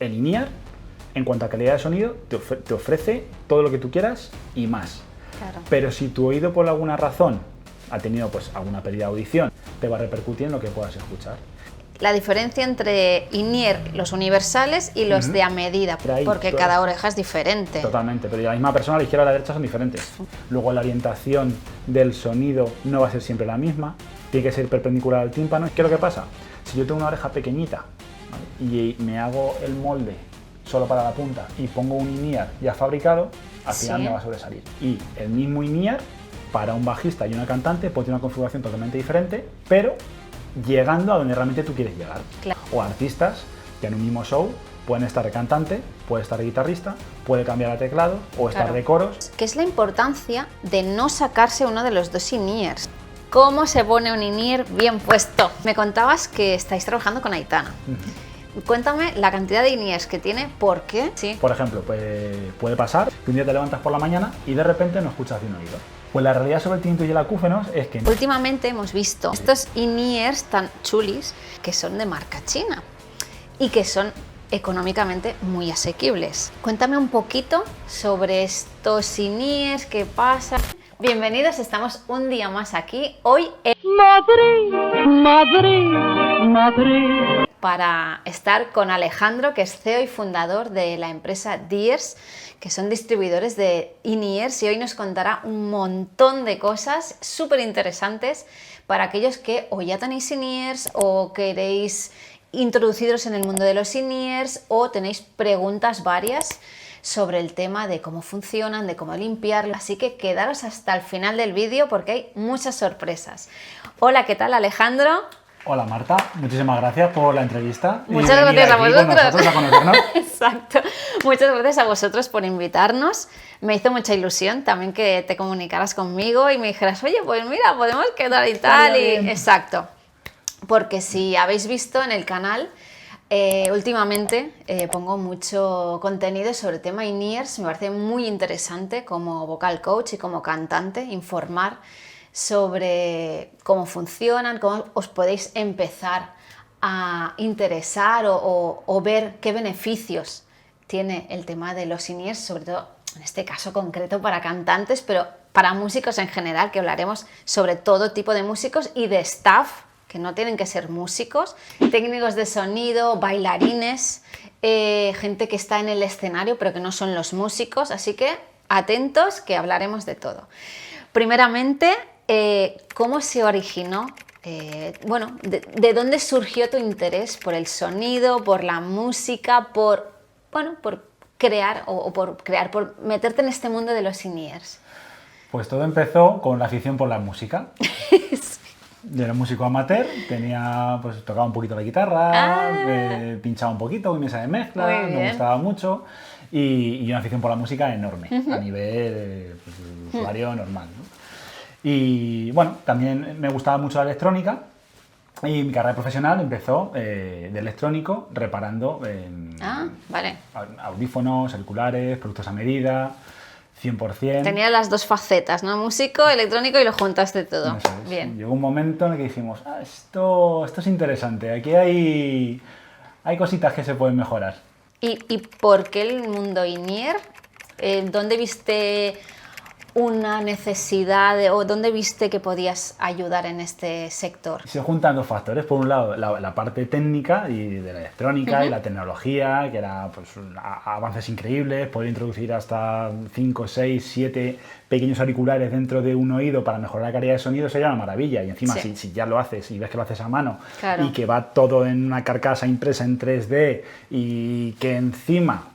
El in-ear, en cuanto a calidad de sonido, te ofrece todo lo que tú quieras y más. Claro. Pero si tu oído por alguna razón ha tenido pues alguna pérdida de audición, te va a repercutir en lo que puedas escuchar. La diferencia entre in-ear, los universales y los de a medida, Ahí, porque cada oreja es diferente. Totalmente, pero la misma persona, a la izquierda y a la derecha son diferentes. Luego la orientación del sonido no va a ser siempre la misma, tiene que ser perpendicular al tímpano. ¿Qué es lo que pasa? Si yo tengo una oreja pequeñita, ¿vale?, y me hago el molde solo para la punta y pongo un in-ear ya fabricado, al final me va a sobresalir. Y el mismo in-ear para un bajista y una cantante puede tener una configuración totalmente diferente, pero llegando a donde realmente tú quieres llegar. Claro. O artistas que en un mismo show pueden estar de cantante, puede estar de guitarrista, puede cambiar a teclado o estar de coros. ¿Qué es la importancia de no sacarse uno de los dos in-ears? ¿Cómo se pone un in-ear bien puesto? Me contabas que estáis trabajando con Aitana. Cuéntame la cantidad de in-ears que tiene, ¿por qué? Sí. Por ejemplo, puede pasar que un día te levantas por la mañana y de repente no escuchas de un oído. Pues la realidad sobre el tinnitus y el acúfenos es que Últimamente hemos visto estos in-ears tan chulis que son de marca china y que son económicamente muy asequibles. Cuéntame un poquito sobre estos in-ears, qué pasa. Bienvenidos, estamos un día más aquí, hoy en Madrid, para estar con Alejandro, que es CEO y fundador de la empresa Dears, que son distribuidores de in-ears, y hoy nos contará un montón de cosas súper interesantes para aquellos que o ya tenéis in-ears o queréis introduciros en el mundo de los in-ears o tenéis preguntas varias sobre el tema de cómo funcionan, de cómo limpiarlo. Así que quedaros hasta el final del vídeo porque hay muchas sorpresas. Hola, ¿qué tal, Alejandro? Hola Marta, muchísimas gracias por la entrevista. Muchas gracias a vosotros. A conocernos. Exacto. Muchas gracias a vosotros por invitarnos. Me hizo mucha ilusión también que te comunicaras conmigo y me dijeras, oye, pues mira, podemos quedar y tal. Exacto. Porque si habéis visto en el canal, últimamente pongo mucho contenido sobre el tema in-ears. Me parece muy interesante como vocal coach y como cantante informar sobre cómo funcionan, cómo os podéis empezar a interesar o ver qué beneficios tiene el tema de los in-ears, sobre todo en este caso concreto para cantantes, pero para músicos en general, que hablaremos sobre todo tipo de músicos y de staff, que no tienen que ser músicos, técnicos de sonido, bailarines, gente que está en el escenario pero que no son los músicos, así que atentos que hablaremos de todo. Primeramente, ¿cómo se originó? ¿De dónde surgió tu interés por el sonido, por la música, por crear por meterte en este mundo de los in-ears? Pues todo empezó con la afición por la música. Yo era músico amateur, tocaba un poquito la guitarra, pinchaba un poquito, mi mesa de mezcla, me gustaba mucho y una afición por la música enorme, a nivel usuario normal, ¿no? Y bueno, también me gustaba mucho la electrónica y mi carrera profesional empezó de electrónico reparando audífonos, auriculares, productos a medida, 100%. Tenía las dos facetas, ¿no? Músico, electrónico y lo juntaste todo. Eso es. Bien. Llegó un momento en el que dijimos, esto es interesante, aquí hay cositas que se pueden mejorar. ¿Y por qué el mundo in-ear? ¿Dónde viste una necesidad o dónde viste que podías ayudar en este sector? Se juntan dos factores. Por un lado, la parte técnica y de la electrónica y la tecnología, que era pues, avances increíbles, poder introducir hasta 5, 6, 7 pequeños auriculares dentro de un oído para mejorar la calidad de sonido sería una maravilla. Y encima, si ya lo haces y ves que lo haces a mano, claro, y que va todo en una carcasa impresa en 3D y que encima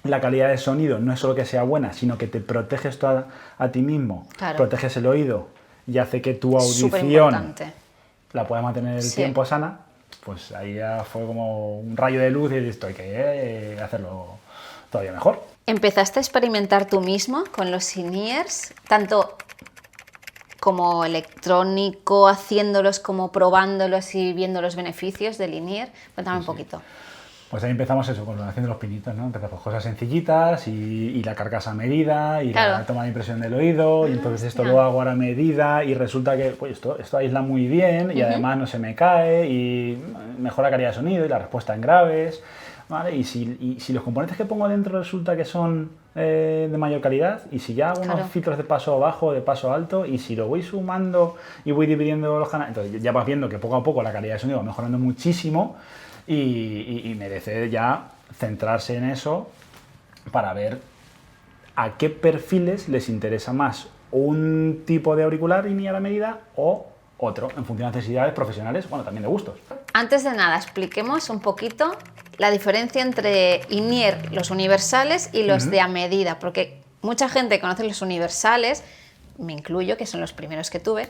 la calidad de sonido no es solo que sea buena, sino que te proteges tú a ti mismo, claro, proteges el oído y hace que tu audición la puedas mantener el tiempo sana, pues ahí ya fue como un rayo de luz y esto hay que hacerlo todavía mejor. ¿Empezaste a experimentar tú mismo con los in-ears, tanto como electrónico, haciéndolos como probándolos y viendo los beneficios del in-ear? Cuéntame un poquito. Pues ahí empezamos eso, haciendo los pinitos, ¿no? Empezamos cosas sencillitas y la carcasa a medida y la toma de impresión del oído y entonces esto lo hago ahora a medida y resulta que pues, esto aísla muy bien y además no se me cae y mejora la calidad de sonido y la respuesta en graves. ¿vale? Y si los componentes que pongo dentro resulta que son de mayor calidad, y si ya hago unos filtros de paso bajo, de paso alto, y si lo voy sumando y voy dividiendo los canales, entonces ya vas viendo que poco a poco la calidad de sonido va mejorando muchísimo y merece ya centrarse en eso para ver a qué perfiles les interesa más un tipo de auricular lineal a medida o otro, en función de necesidades profesionales, bueno, también de gustos. Antes de nada, expliquemos un poquito la diferencia entre in-ear, los universales, y los de a medida, porque mucha gente conoce los universales, me incluyo, que son los primeros que tuve,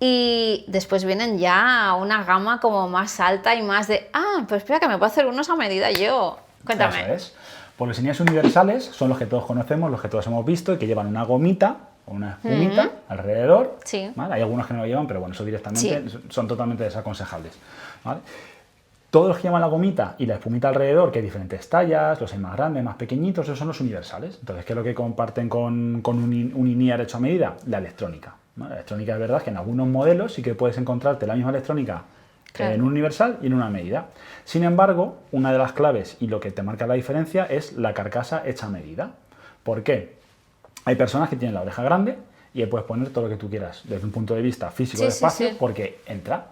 y después vienen ya una gama como más alta y más de, pues espera que me puedo hacer unos a medida yo. Cuéntame. Eso es. Pues los in-ears universales son los que todos conocemos, los que todos hemos visto, y que llevan una gomita o una espumita alrededor. Sí. ¿Vale? Hay algunos que no lo llevan, pero bueno, eso directamente son totalmente desaconsejables. ¿Vale? Todos los que llevan la gomita y la espumita alrededor, que hay diferentes tallas, los hay más grandes, más pequeñitos, esos son los universales. Entonces, ¿qué es lo que comparten con un in-ear hecho a medida? La electrónica. ¿Vale? La electrónica es verdad que en algunos modelos sí que puedes encontrarte la misma electrónica en un universal y en una medida. Sin embargo, una de las claves y lo que te marca la diferencia es la carcasa hecha a medida. ¿Por qué? Hay personas que tienen la oreja grande y ahí puedes poner todo lo que tú quieras desde un punto de vista físico de espacio porque entra.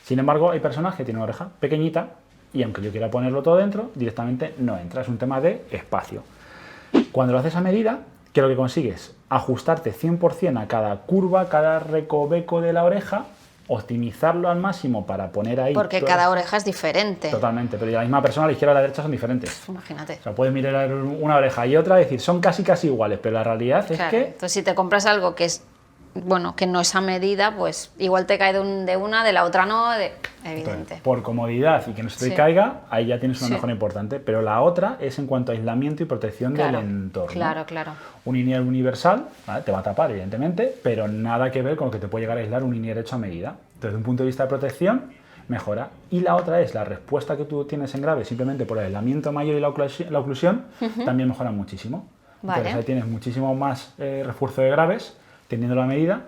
Sin embargo, hay personas que tienen una oreja pequeñita y aunque yo quiera ponerlo todo dentro, directamente no entra. Es un tema de espacio. Cuando lo haces a medida, ¿qué es lo que consigues? Ajustarte 100% a cada curva, cada recoveco de la oreja, optimizarlo al máximo para poner ahí... Porque cada oreja es diferente. Totalmente, pero la misma persona, a la izquierda y a la derecha son diferentes. Imagínate. O sea, puedes mirar una oreja y otra y decir, son casi iguales, pero la realidad es que... Entonces, si te compras algo que es, bueno, que no es a medida, pues igual te cae de una, de la otra no, evidente. Entonces, por comodidad y que no se te caiga, ahí ya tienes una mejora importante. Pero la otra es en cuanto a aislamiento y protección del entorno. Claro. Un in-ear universal, ¿vale? Te va a tapar, evidentemente, pero nada que ver con lo que te puede llegar a aislar un in-ear hecho a medida. Entonces, desde un punto de vista de protección, mejora. Y la otra es la respuesta que tú tienes en grave, simplemente por el aislamiento mayor y la oclusión, también mejora muchísimo. Entonces, ahí tienes muchísimo más refuerzo de graves teniendo la medida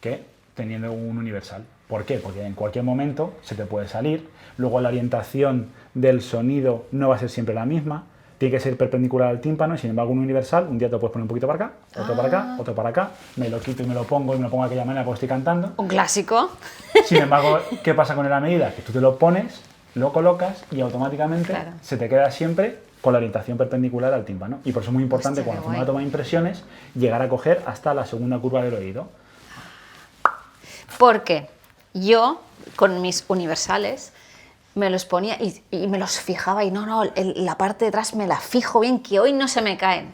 que teniendo un universal. ¿Por qué? Porque en cualquier momento se te puede salir, luego la orientación del sonido no va a ser siempre la misma, tiene que ser perpendicular al tímpano y sin embargo un universal, un día te lo puedes poner un poquito para acá, otro para acá, otro para acá, me lo quito y me lo pongo de aquella manera porque estoy cantando. Un clásico. Sin embargo, ¿qué pasa con la medida? Que tú te lo pones, lo colocas y automáticamente se te queda siempre con la orientación perpendicular al tímpano. Y por eso es muy importante cuando hacemos una toma de impresiones llegar a coger hasta la segunda curva del oído. Porque yo, con mis universales, me los ponía y me los fijaba y la parte de atrás me la fijo bien, que hoy no se me caen.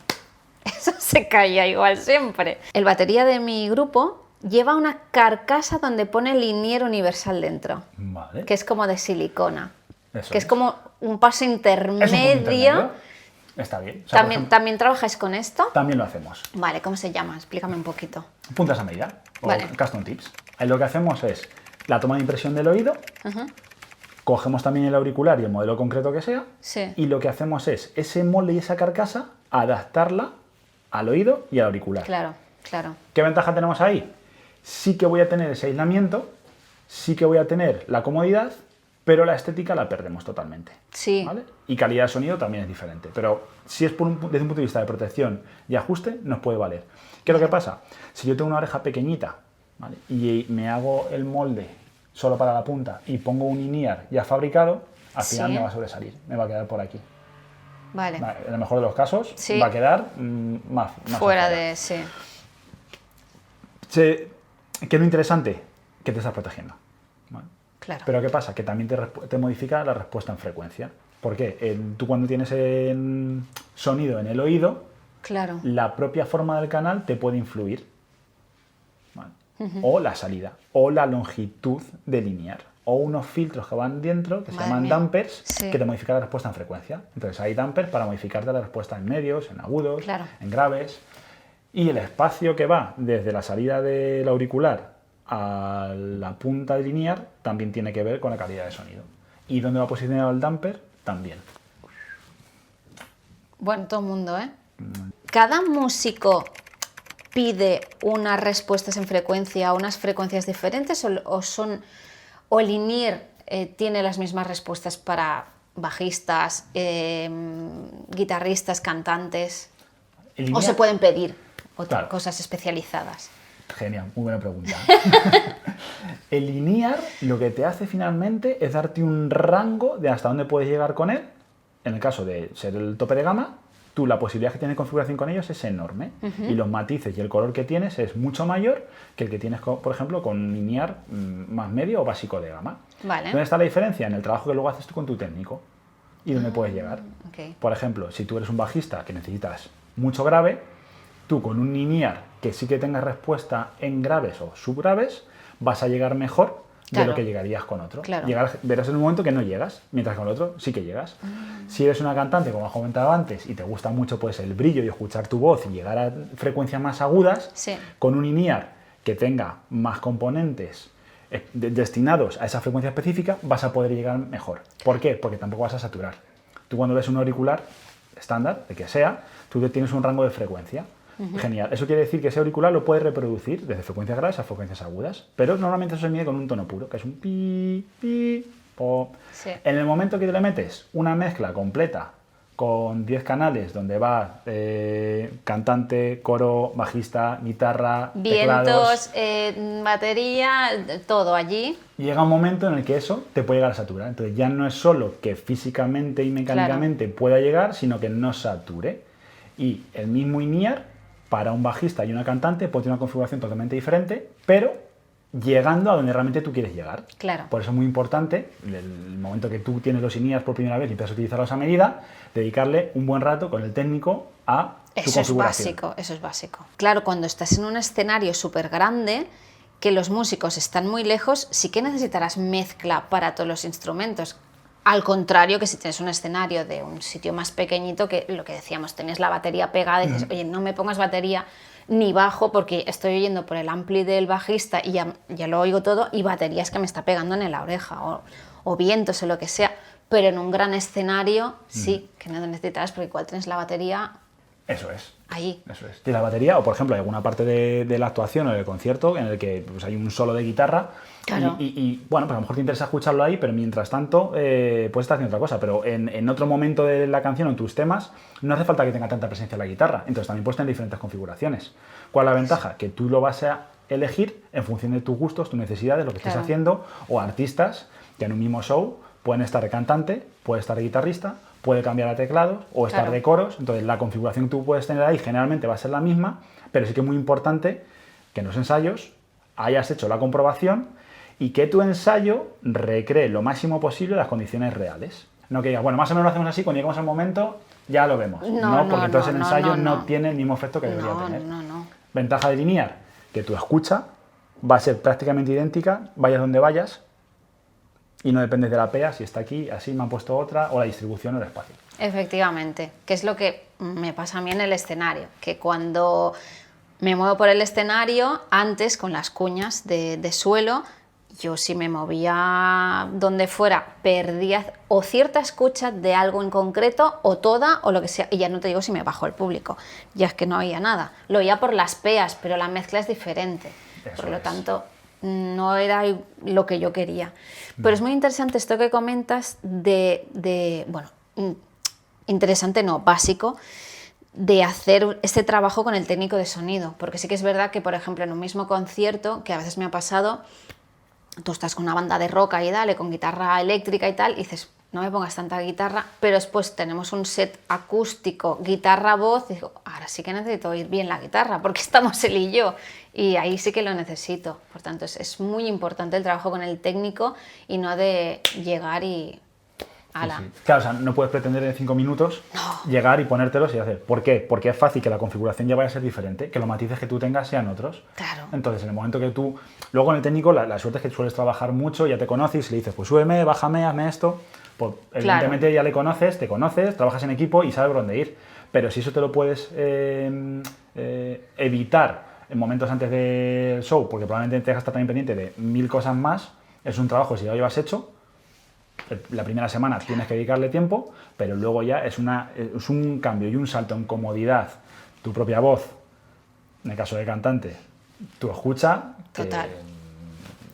Eso se caía igual siempre. El batería de mi grupo lleva una carcasa donde pone el in-ear universal dentro, que es como de silicona. Eso es como un paso intermedio. Está bien. O sea, ¿También trabajáis con esto? También lo hacemos. Vale, ¿cómo se llama? Explícame un poquito. Puntas a medida o custom tips. Ahí lo que hacemos es la toma de impresión del oído, cogemos también el auricular y el modelo concreto que sea, y lo que hacemos es ese molde y esa carcasa adaptarla al oído y al auricular. Claro. ¿Qué ventaja tenemos ahí? Sí que voy a tener ese aislamiento, sí que voy a tener la comodidad, pero la estética la perdemos totalmente. Sí. ¿Vale? Y calidad de sonido también es diferente. Pero si es desde un punto de vista de protección y ajuste, nos puede valer. ¿Qué es lo que pasa? Si yo tengo una oreja pequeñita, ¿vale? Y me hago el molde solo para la punta y pongo un in-ear ya fabricado, al final me va a sobresalir, me va a quedar por aquí. Vale. En el mejor de los casos, va a quedar más fuera de... ¿Qué es lo interesante? Que te estás protegiendo. ¿Vale? Claro. Pero ¿qué pasa? Que también te modifica la respuesta en frecuencia. ¿Por qué? Tú cuando tienes el sonido en el oído, la propia forma del canal te puede influir. ¿Vale? O la salida, o la longitud del in-ear, o unos filtros que van dentro, que se llaman dampers, que te modifican la respuesta en frecuencia. Entonces hay dampers para modificarte la respuesta en medios, en agudos, en graves. Y el espacio que va desde la salida del auricular a la punta del in-ear también tiene que ver con la calidad de sonido. ¿Y dónde va posicionado el damper? También. Bueno, todo el mundo, ¿eh? Cada músico pide unas respuestas en frecuencia, unas frecuencias diferentes o el in-ear tiene las mismas respuestas para bajistas, guitarristas, cantantes? El ¿O se linear- pueden pedir Claro. cosas especializadas? Genial, muy buena pregunta. El linear lo que te hace finalmente es darte un rango de hasta dónde puedes llegar con él. En el caso de ser el tope de gama, tú la posibilidad que tienes de configuración con ellos es enorme. Y los matices y el color que tienes es mucho mayor que el que tienes, por ejemplo, con un linear más medio o básico de gama. Vale. ¿Dónde está la diferencia? En el trabajo que luego haces tú con tu técnico y dónde puedes llegar. Ok. Por ejemplo, si tú eres un bajista que necesitas mucho grave, tú con un linear que sí que tenga respuesta en graves o subgraves, vas a llegar mejor de Claro. lo que llegarías con otro. Claro. Verás en un momento que no llegas, mientras que con el otro sí que llegas. Si eres una cantante, como has comentado antes, y te gusta mucho pues, el brillo y escuchar tu voz y llegar a frecuencias más agudas, Sí. con un linear que tenga más componentes destinados a esa frecuencia específica, vas a poder llegar mejor. ¿Por qué? Porque tampoco vas a saturar. Tú cuando ves un auricular estándar, de que sea, tú tienes un rango de frecuencia. Genial. Eso quiere decir que ese auricular lo puedes reproducir desde frecuencias graves a frecuencias agudas, pero normalmente eso se mide con un tono puro, que es un pi, pi, po. Sí. En el momento que te le metes una mezcla completa con 10 canales donde va cantante, coro, bajista, guitarra, teclados, Vientos, batería, todo allí. llega un momento en el que eso te puede llegar a saturar. Entonces ya no es solo que físicamente y mecánicamente pueda llegar, sino que no sature. Y el mismo INEAR para un bajista y una cantante puede tener una configuración totalmente diferente, pero llegando a donde realmente tú quieres llegar. Claro. Por eso es muy importante, el momento que tú tienes los INEARs por primera vez y empiezas a utilizarlos a medida, dedicarle un buen rato con el técnico a su Eso es configuración. básico, eso es básico. Claro, cuando estás en un escenario súper grande, que los músicos están muy lejos, sí que necesitarás mezcla para todos los instrumentos. Al contrario que si tienes un escenario de un sitio más pequeñito, que lo que decíamos, tenés la batería pegada y dices, oye, no me pongas batería ni bajo porque estoy oyendo por el ampli del bajista y ya lo oigo todo, y baterías que me está pegando en la oreja o vientos o lo que sea. Pero en un gran escenario sí que no necesitarás, porque igual tienes la batería Eso es. ahí. Eso es. De la batería, o por ejemplo, hay alguna parte de la actuación o del concierto en el que pues, hay un solo de guitarra. Claro. Y, bueno, pues a lo mejor te interesa escucharlo ahí, pero mientras tanto puedes estar haciendo otra cosa. Pero en otro momento de la canción o en tus temas no hace falta que tenga tanta presencia la guitarra. Entonces también puedes tener diferentes configuraciones. ¿Cuál es la ventaja? Que tú lo vas a elegir en función de tus gustos, tus necesidades, lo que estés Claro. haciendo, o artistas que en un mismo show pueden estar de cantante, puede estar de guitarrista, puede cambiar a teclados o estar Claro. de coros. Entonces la configuración que tú puedes tener ahí generalmente va a ser la misma, pero sí que es muy importante que en los ensayos hayas hecho la comprobación y que tu ensayo recree lo máximo posible las condiciones reales. No que digas, bueno, más o menos lo hacemos así, cuando lleguemos al momento ya lo vemos. No, Porque entonces el no, ensayo no. no tiene el mismo efecto que debería No, tener. no. Ventaja de linear, que tu escucha va a ser prácticamente idéntica, vayas donde vayas, y no dependes de la PEA, si está aquí, así me han puesto otra, o la distribución o el espacio. Efectivamente, que es lo que me pasa a mí en el escenario, que cuando me muevo por el escenario, antes con las cuñas de suelo, yo si me movía donde fuera, perdía o cierta escucha de algo en concreto, o toda, o lo que sea, y ya no te digo si me bajo el público, ya es que no oía nada, lo oía por las PEAs, pero la mezcla es diferente, Eso por lo es. tanto no era lo que yo quería. Pero es muy interesante esto que comentas bueno, interesante no, básico, de hacer este trabajo con el técnico de sonido, porque sí que es verdad que, por ejemplo, en un mismo concierto, que a veces me ha pasado, tú estás con una banda de rock y dale, con guitarra eléctrica y tal, y dices, no me pongas tanta guitarra, pero después tenemos un set acústico, guitarra-voz, y digo, ahora sí que necesito oír bien la guitarra, porque estamos él y yo, y ahí sí que lo necesito. Por tanto, es muy importante el trabajo con el técnico y no de llegar y... ala. Sí. Claro, o sea, no puedes pretender en 5 minutos llegar y ponértelos y hacer. ¿Por qué? Porque es fácil que la configuración ya vaya a ser diferente, que los matices que tú tengas sean otros. Claro. Entonces, en el momento que tú... Luego en el técnico, la suerte es que sueles trabajar mucho, ya te conoces y le dices, pues súbeme, bájame, hazme esto. Pues evidentemente ya le conoces, te conoces, trabajas en equipo y sabes por dónde ir. Pero si eso te lo puedes evitar en momentos antes del show, porque probablemente te dejas estar también pendiente de 1000 cosas más, es un trabajo, si ya lo llevas hecho, la primera semana tienes que dedicarle tiempo, pero luego ya es un cambio y un salto en comodidad, tu propia voz, en el caso del cantante, tu escucha, que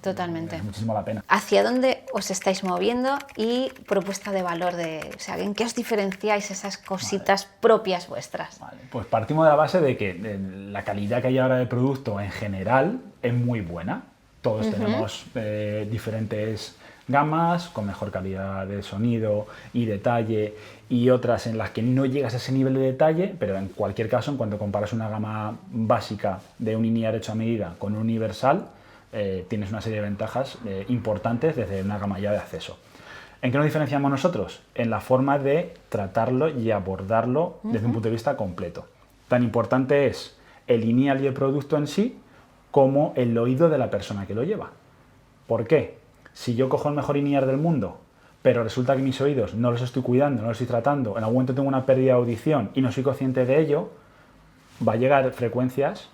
Totalmente. merece muchísimo la pena. ¿Hacia dónde os estáis moviendo y propuesta de valor, o sea, ¿en qué os diferenciáis esas cositas propias vuestras? Vale, pues partimos de la base de que la calidad que hay ahora del producto en general es muy buena. Todos tenemos diferentes gamas con mejor calidad de sonido y detalle, y otras en las que no llegas a ese nivel de detalle, pero en cualquier caso, en cuanto comparas una gama básica de un in-ear hecho a medida con un universal, tienes una serie de ventajas importantes desde una gama ya de acceso. ¿En qué nos diferenciamos nosotros? En la forma de tratarlo y abordarlo desde un punto de vista completo. Tan importante es el in-ear y el producto en sí como el oído de la persona que lo lleva. ¿Por qué? Si yo cojo el mejor in-ear del mundo, pero resulta que mis oídos no los estoy cuidando, no los estoy tratando, en algún momento tengo una pérdida de audición y no soy consciente de ello, va a llegar frecuencias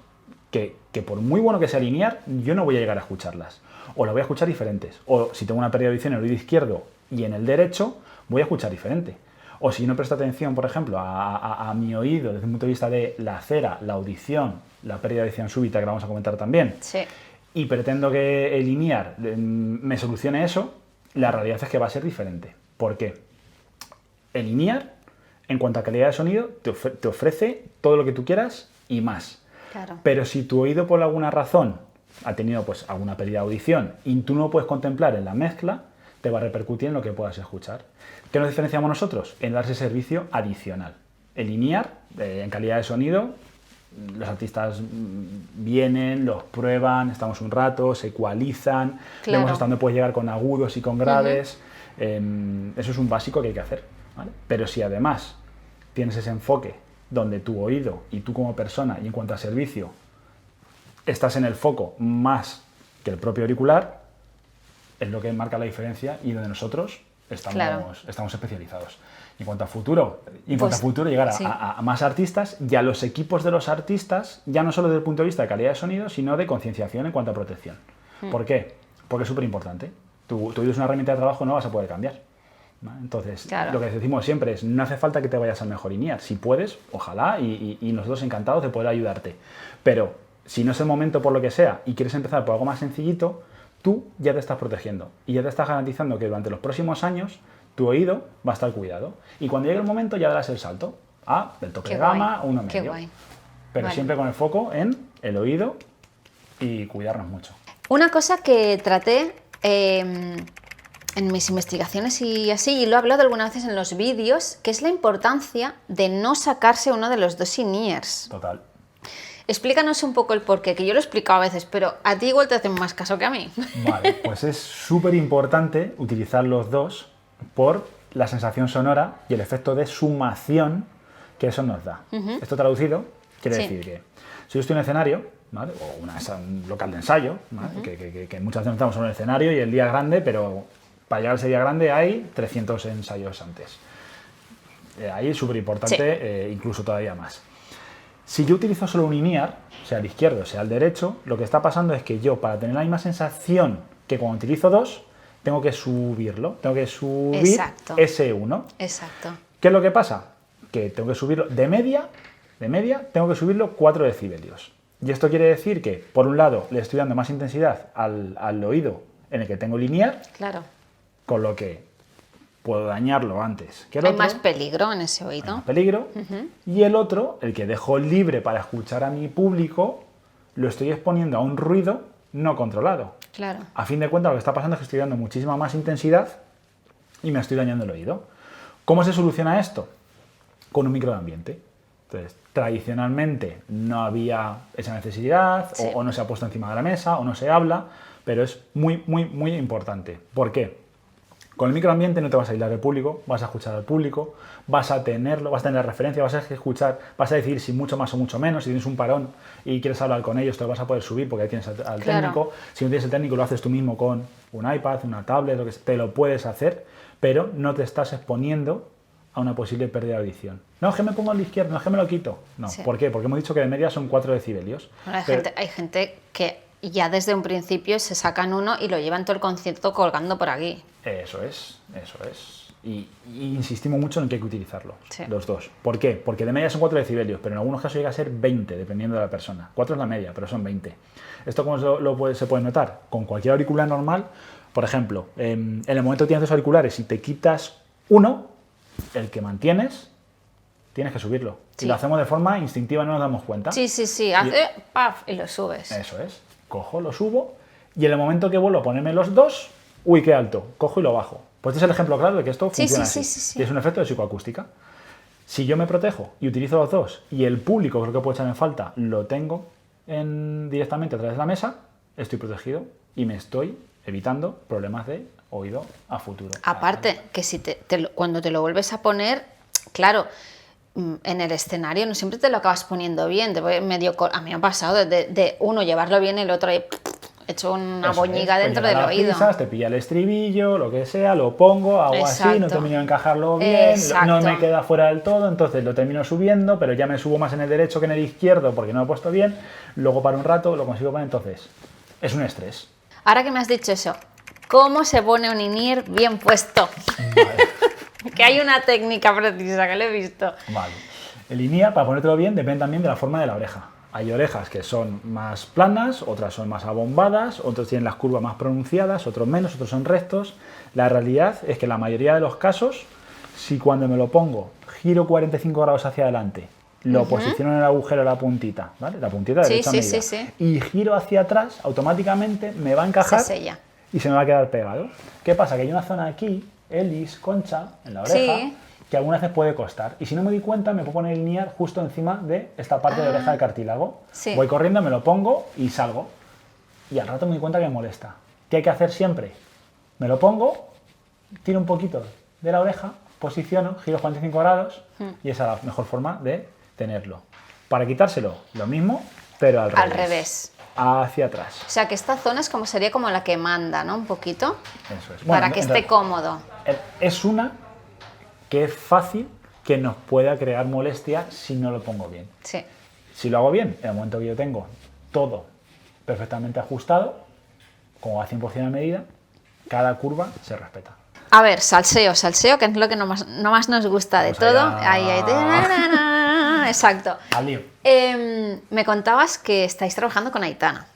que por muy bueno que sea el in-ear, yo no voy a llegar a escucharlas. O las voy a escuchar diferentes. O si tengo una pérdida de audición en el oído izquierdo y en el derecho, voy a escuchar diferente. O si no presto atención, por ejemplo, a mi oído desde un punto de vista de la cera, la audición, la pérdida de audición súbita, que la vamos a comentar también, Sí. y pretendo que el in-ear me solucione eso, la realidad es que va a ser diferente. ¿Por qué? El in-ear, en cuanto a calidad de sonido, te ofrece todo lo que tú quieras y más. Claro. Pero si tu oído por alguna razón ha tenido pues alguna pérdida de audición y tú no lo puedes contemplar en la mezcla, te va a repercutir en lo que puedas escuchar. ¿Qué nos diferenciamos nosotros? En dar ese servicio adicional. El in-ear, en calidad de sonido, los artistas vienen, los prueban, estamos un rato, se ecualizan, Claro. vemos hasta dónde puedes llegar con agudos y con graves. Eso es un básico que hay que hacer, ¿vale? Pero si además tienes ese enfoque donde tu oído y tú como persona y en cuanto a servicio estás en el foco más que el propio auricular, es lo que marca la diferencia y donde nosotros estamos especializados. En cuanto a futuro, llegar sí. a más artistas y a los equipos de los artistas, ya no solo desde el punto de vista de calidad de sonido, sino de concienciación en cuanto a protección. ¿Por qué? Porque es súper importante. Tu oído es una herramienta de trabajo, no vas a poder cambiar, ¿vale? Entonces, Claro. lo que decimos siempre es, no hace falta que te vayas al mejor in-ear. Si puedes, ojalá, y nosotros encantados de poder ayudarte. Pero si no es el momento por lo que sea y quieres empezar por algo más sencillito, tú ya te estás protegiendo y ya te estás garantizando que durante los próximos años tu oído va a estar cuidado. Y cuando llegue el momento ya darás el salto del tope Qué de guay, gama a uno qué medio. guay. Pero Vale. siempre con el foco en el oído y cuidarnos mucho. Una cosa que traté en mis investigaciones y así, y lo he hablado algunas veces en los vídeos, que es la importancia de no sacarse uno de los dos in-ears. Total. Explícanos un poco el porqué, que yo lo he explicado a veces, pero a ti igual te hacen más caso que a mí. Vale, pues es súper importante utilizar los dos por la sensación sonora y el efecto de sumación que eso nos da. Esto traducido quiere Sí. decir que si yo estoy en un escenario, ¿vale? O un local de ensayo, ¿vale? que muchas veces estamos en un escenario y el día es grande, pero para llegar a ese día grande hay 300 ensayos antes. Ahí es súper importante, incluso todavía más. Si yo utilizo solo un in-ear, sea el izquierdo, sea el derecho, lo que está pasando es que yo, para tener la misma sensación que cuando utilizo dos, tengo que subirlo, tengo que subir Exacto. ese uno. Exacto. ¿Qué es lo que pasa? Que tengo que subirlo de media, tengo que subirlo 4 decibelios. Y esto quiere decir que, por un lado, le estoy dando más intensidad al oído en el que tengo el in-ear, Claro. con lo que puedo dañarlo antes que el Hay otro. más peligro en ese Hay oído. más peligro. Y el otro, el que dejo libre para escuchar a mi público, lo estoy exponiendo a un ruido no controlado. Claro. A fin de cuentas, lo que está pasando es que estoy dando muchísima más intensidad y me estoy dañando el oído. ¿Cómo se soluciona esto? Con un micro de ambiente. Entonces, tradicionalmente no había esa necesidad, Sí. o no se ha puesto encima de la mesa, o no se habla, pero es muy, muy, muy importante. ¿Por qué? Con el microambiente no te vas a aislar del público, vas a escuchar al público, vas a tener referencia, vas a escuchar, vas a decidir si mucho más o mucho menos. Si tienes un parón y quieres hablar con ellos, te lo vas a poder subir porque ahí tienes al Claro. técnico. Si no tienes el técnico, lo haces tú mismo con un iPad, una tablet, lo que sea, te lo puedes hacer, pero no te estás exponiendo a una posible pérdida de audición. No, es que me pongo a la izquierda, no es que me lo quito. No, Sí. ¿por qué? Porque hemos dicho que de media son 4 decibelios. Bueno, Pero- hay gente que ya desde un principio se sacan uno y lo llevan todo el concierto colgando por aquí. Eso es, eso es. Y insistimos mucho en que hay que utilizarlo, Sí. los dos. ¿Por qué? Porque de media son 4 decibelios, pero en algunos casos llega a ser 20, dependiendo de la persona. 4 es la media, pero son 20. ¿Esto cómo se puede notar? Con cualquier auricular normal, por ejemplo, en el momento que tienes dos auriculares, si te quitas uno, el que mantienes, tienes que subirlo. Sí. Y lo hacemos de forma instintiva, no nos damos cuenta. Sí, hace paf y lo subes. Eso es. Cojo, lo subo, y en el momento que vuelvo a ponerme los dos, uy, qué alto, cojo y lo bajo. Pues este es el ejemplo claro de que esto funciona así. Sí. Y es un efecto de psicoacústica. Si yo me protejo y utilizo los dos, y el público, creo que puede echarme en falta, lo tengo directamente a través de la mesa, estoy protegido y me estoy evitando problemas de oído a futuro. Aparte, que si cuando te lo vuelves a poner, claro, en el escenario no siempre te lo acabas poniendo bien. A mí me ha pasado de uno llevarlo bien y el otro ahí hecho una Eso boñiga es, dentro pues del llega las oído. prisas, te pilla el estribillo, lo que sea, lo pongo, hago así, no Exacto. termino de encajarlo bien, Exacto. no me queda fuera del todo, entonces lo termino subiendo, pero ya me subo más en el derecho que en el izquierdo porque no lo he puesto bien, luego para un rato lo consigo poner, entonces es un estrés. Ahora que me has dicho eso, ¿cómo se pone un in-ear bien puesto? Vale. Que hay una técnica precisa que lo he visto. Vale. El in-ear, para ponértelo bien, depende también de la forma de la oreja. Hay orejas que son más planas, otras son más abombadas, otros tienen las curvas más pronunciadas, otros menos, otros son rectos. La realidad es que en la mayoría de los casos, si cuando me lo pongo giro 45 grados hacia adelante, lo posiciono en el agujero de la puntita, ¿vale? La puntita de derecha a medida, sí. y giro hacia atrás, automáticamente me va a encajar Se sella. y se me va a quedar pegado. ¿Qué pasa? Que hay una zona aquí, Elis, concha, en la oreja, Sí. que algunas veces puede costar. Y si no me doy cuenta, me puedo poner el in-ear justo encima de esta parte de oreja del cartílago. Sí. Voy corriendo, me lo pongo y salgo. Y al rato me doy cuenta que me molesta. ¿Qué hay que hacer siempre? Me lo pongo, tiro un poquito de la oreja, posiciono, giro 45 grados y esa es la mejor forma de tenerlo. Para quitárselo, lo mismo, pero al revés. Al revés. Hacia atrás. O sea, que esta zona es como sería como la que manda, ¿no? Un poquito. Eso es. Para que esté cómodo. Es una que es fácil que nos pueda crear molestia si no lo pongo bien. Sí. Si lo hago bien, en el momento que yo tengo todo perfectamente ajustado, como a 100% a medida, cada curva se respeta. A ver, salseo, que es lo que no más nos gusta de Vamos todo. allá. Ahí. Exacto. Al lío. Me contabas que estáis trabajando con Aitana.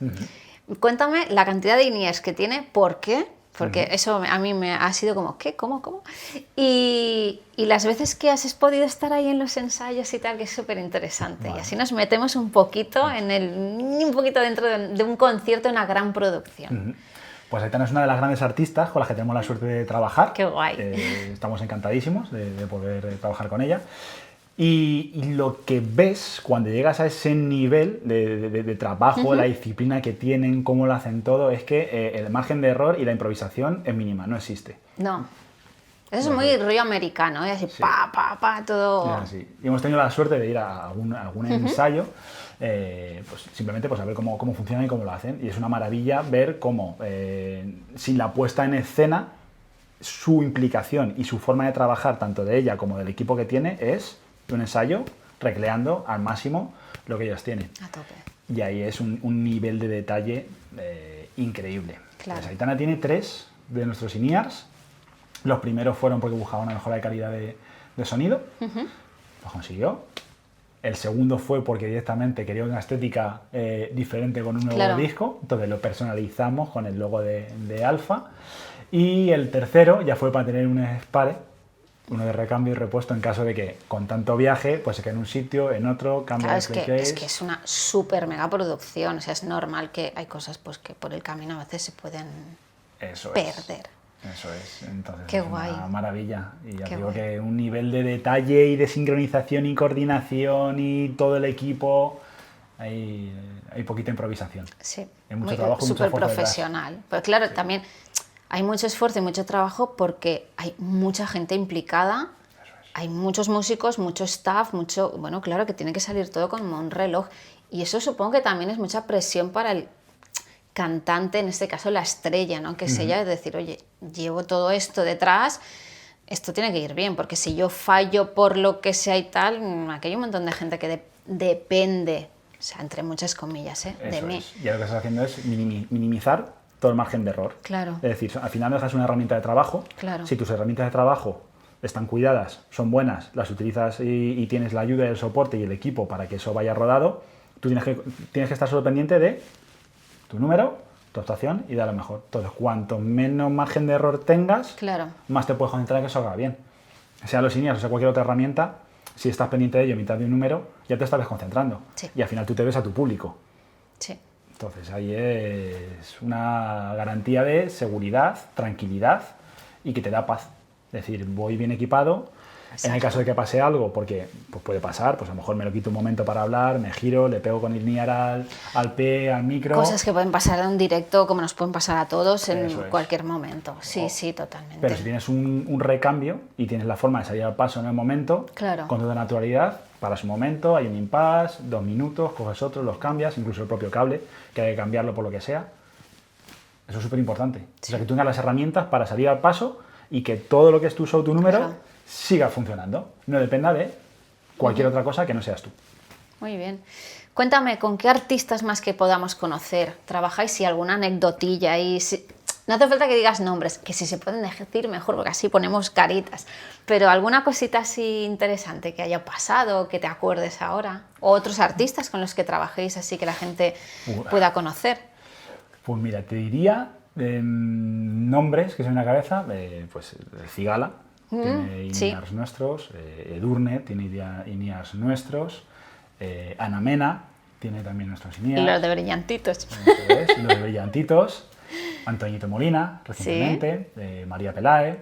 Cuéntame la cantidad de in-ears que tiene, ¿por qué? Porque eso a mí me ha sido como, ¿qué? ¿Cómo? Y las veces que has podido estar ahí en los ensayos y tal, que es súper interesante. Vale. Y así nos metemos un poquito dentro de un concierto, una gran producción. Pues Aitana es una de las grandes artistas con las que tenemos la suerte de trabajar. Qué guay. Estamos encantadísimos de poder trabajar con ella. Y lo que ves cuando llegas a ese nivel de trabajo, la disciplina que tienen, cómo lo hacen todo, es que el margen de error y la improvisación es mínima, no existe. No. Eso es muy rollo americano, ¿eh? Así, Sí. todo. Es así. Y hemos tenido la suerte de ir a algún ensayo, pues simplemente pues, a ver cómo funcionan y cómo lo hacen. Y es una maravilla ver cómo, sin la puesta en escena, su implicación y su forma de trabajar, tanto de ella como del equipo que tiene, es un ensayo recreando al máximo lo que ellos tienen. A tope. Y ahí es un nivel de detalle increíble. Claro. Pues Aitana tiene 3 de nuestros in-ears. Los primeros fueron porque buscaba una mejora de calidad de sonido. Lo consiguió. El segundo fue porque directamente quería una estética diferente con un nuevo Claro. disco. Entonces lo personalizamos con el logo de Alfa. Y el tercero ya fue para tener un spare, uno de recambio y repuesto en caso de que con tanto viaje pues se quede en un sitio, en otro, cambia Claro, de es que playcase. es una súper mega producción. O sea, es normal que hay cosas pues que por el camino a veces se pueden Eso perder. Eso es, entonces Qué es guay. una maravilla. Y ya Qué digo guay. que un nivel de detalle y de sincronización y coordinación y todo el equipo, hay poquita improvisación. Sí, Hay mucho trabajo y mucho súper esfuerzo detrás. profesional. Pero claro, también hay mucho esfuerzo y mucho trabajo porque hay mucha gente implicada, hay muchos músicos, mucho staff, bueno, claro que tiene que salir todo como un reloj. Y eso supongo que también es mucha presión para el cantante, en este caso la estrella, ¿no? Que es ella, es decir, oye, llevo todo esto detrás, esto tiene que ir bien, porque si yo fallo por lo que sea y tal, aquí hay un montón de gente que depende, o sea, entre muchas comillas, de Eso mí. es. Y lo que estás haciendo es minimizar todo el margen de error. Claro. Es decir, al final no dejas una herramienta de trabajo. Claro. Si tus herramientas de trabajo están cuidadas, son buenas, las utilizas y tienes la ayuda, el soporte y el equipo para que eso vaya rodado, tú tienes que estar solo pendiente de tu número, tu actuación y de lo mejor. Entonces, cuanto menos margen de error tengas, Claro. más te puedes concentrar en que eso haga bien. Sea los INIAS o sea cualquier otra herramienta, si estás pendiente de ello en mitad de un número, ya te estás desconcentrando. Sí. Y al final tú te ves a tu público. Sí. Entonces, ahí es una garantía de seguridad, tranquilidad y que te da paz. Es decir, voy bien equipado. En el caso de que pase algo, porque pues puede pasar, pues a lo mejor me lo quito un momento para hablar, me giro, le pego con el INIAR al P, al micro. Cosas que pueden pasar en directo, como nos pueden pasar a todos en Eso es. cualquier momento. Sí, sí, totalmente. Pero si tienes un recambio y tienes la forma de salir al paso en el momento, Claro. con toda naturalidad, para su momento, hay un impasse, 2 minutos, coges otro, los cambias, incluso el propio cable, que hay que cambiarlo por lo que sea. Eso es súper importante. O sea, que tú tengas las herramientas para salir al paso y que todo lo que es tu show, tu número, Claro. siga funcionando. No dependa de cualquier otra cosa que no seas tú. Muy bien. Cuéntame, ¿con qué artistas más que podamos conocer trabajáis? Y alguna anecdotilla. No hace falta que digas nombres, que si se pueden decir mejor, porque así ponemos caritas. Pero alguna cosita así interesante que haya pasado, que te acuerdes ahora. O otros artistas con los que trabajéis, así que la gente pueda conocer. Pues mira, te diría nombres que se me vienen a la cabeza, pues Cigala, tiene sí. INIARs nuestros, Edurne tiene INIARs nuestros, Ana Mena tiene también nuestros INIARs. Y los de brillantitos. Eso es, los de Brillantitos, Antoñito Molina, recientemente, María Pelae,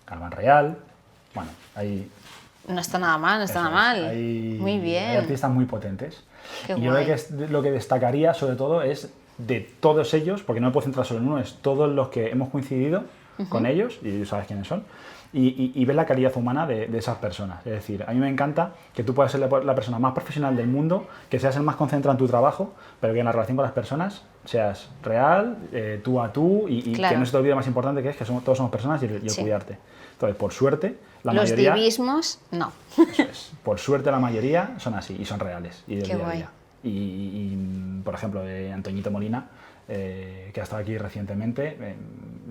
Galván Real, bueno, hay... No está nada mal, no está eso nada es, mal. hay- Muy bien. Hay artistas muy potentes. Qué Y yo guay. creo que lo que destacaría sobre todo es de todos ellos, porque no me puedo centrar solo en uno, es todos los que hemos coincidido con ellos, y tú sabes quiénes son, y ver la calidad humana de esas personas. Es decir, a mí me encanta que tú puedas ser la persona más profesional del mundo, que seas el más concentrado en tu trabajo, pero que en la relación con las personas seas real, tú a tú, y Claro. que no se te olvide lo más importante que es que todos somos personas y el Sí. cuidarte. Entonces, por suerte, la Los mayoría... divismos, no. Eso es. Por suerte la mayoría son así y son reales y del Qué día a guay. día. Por ejemplo, de Antoñito Molina, que ha estado aquí recientemente,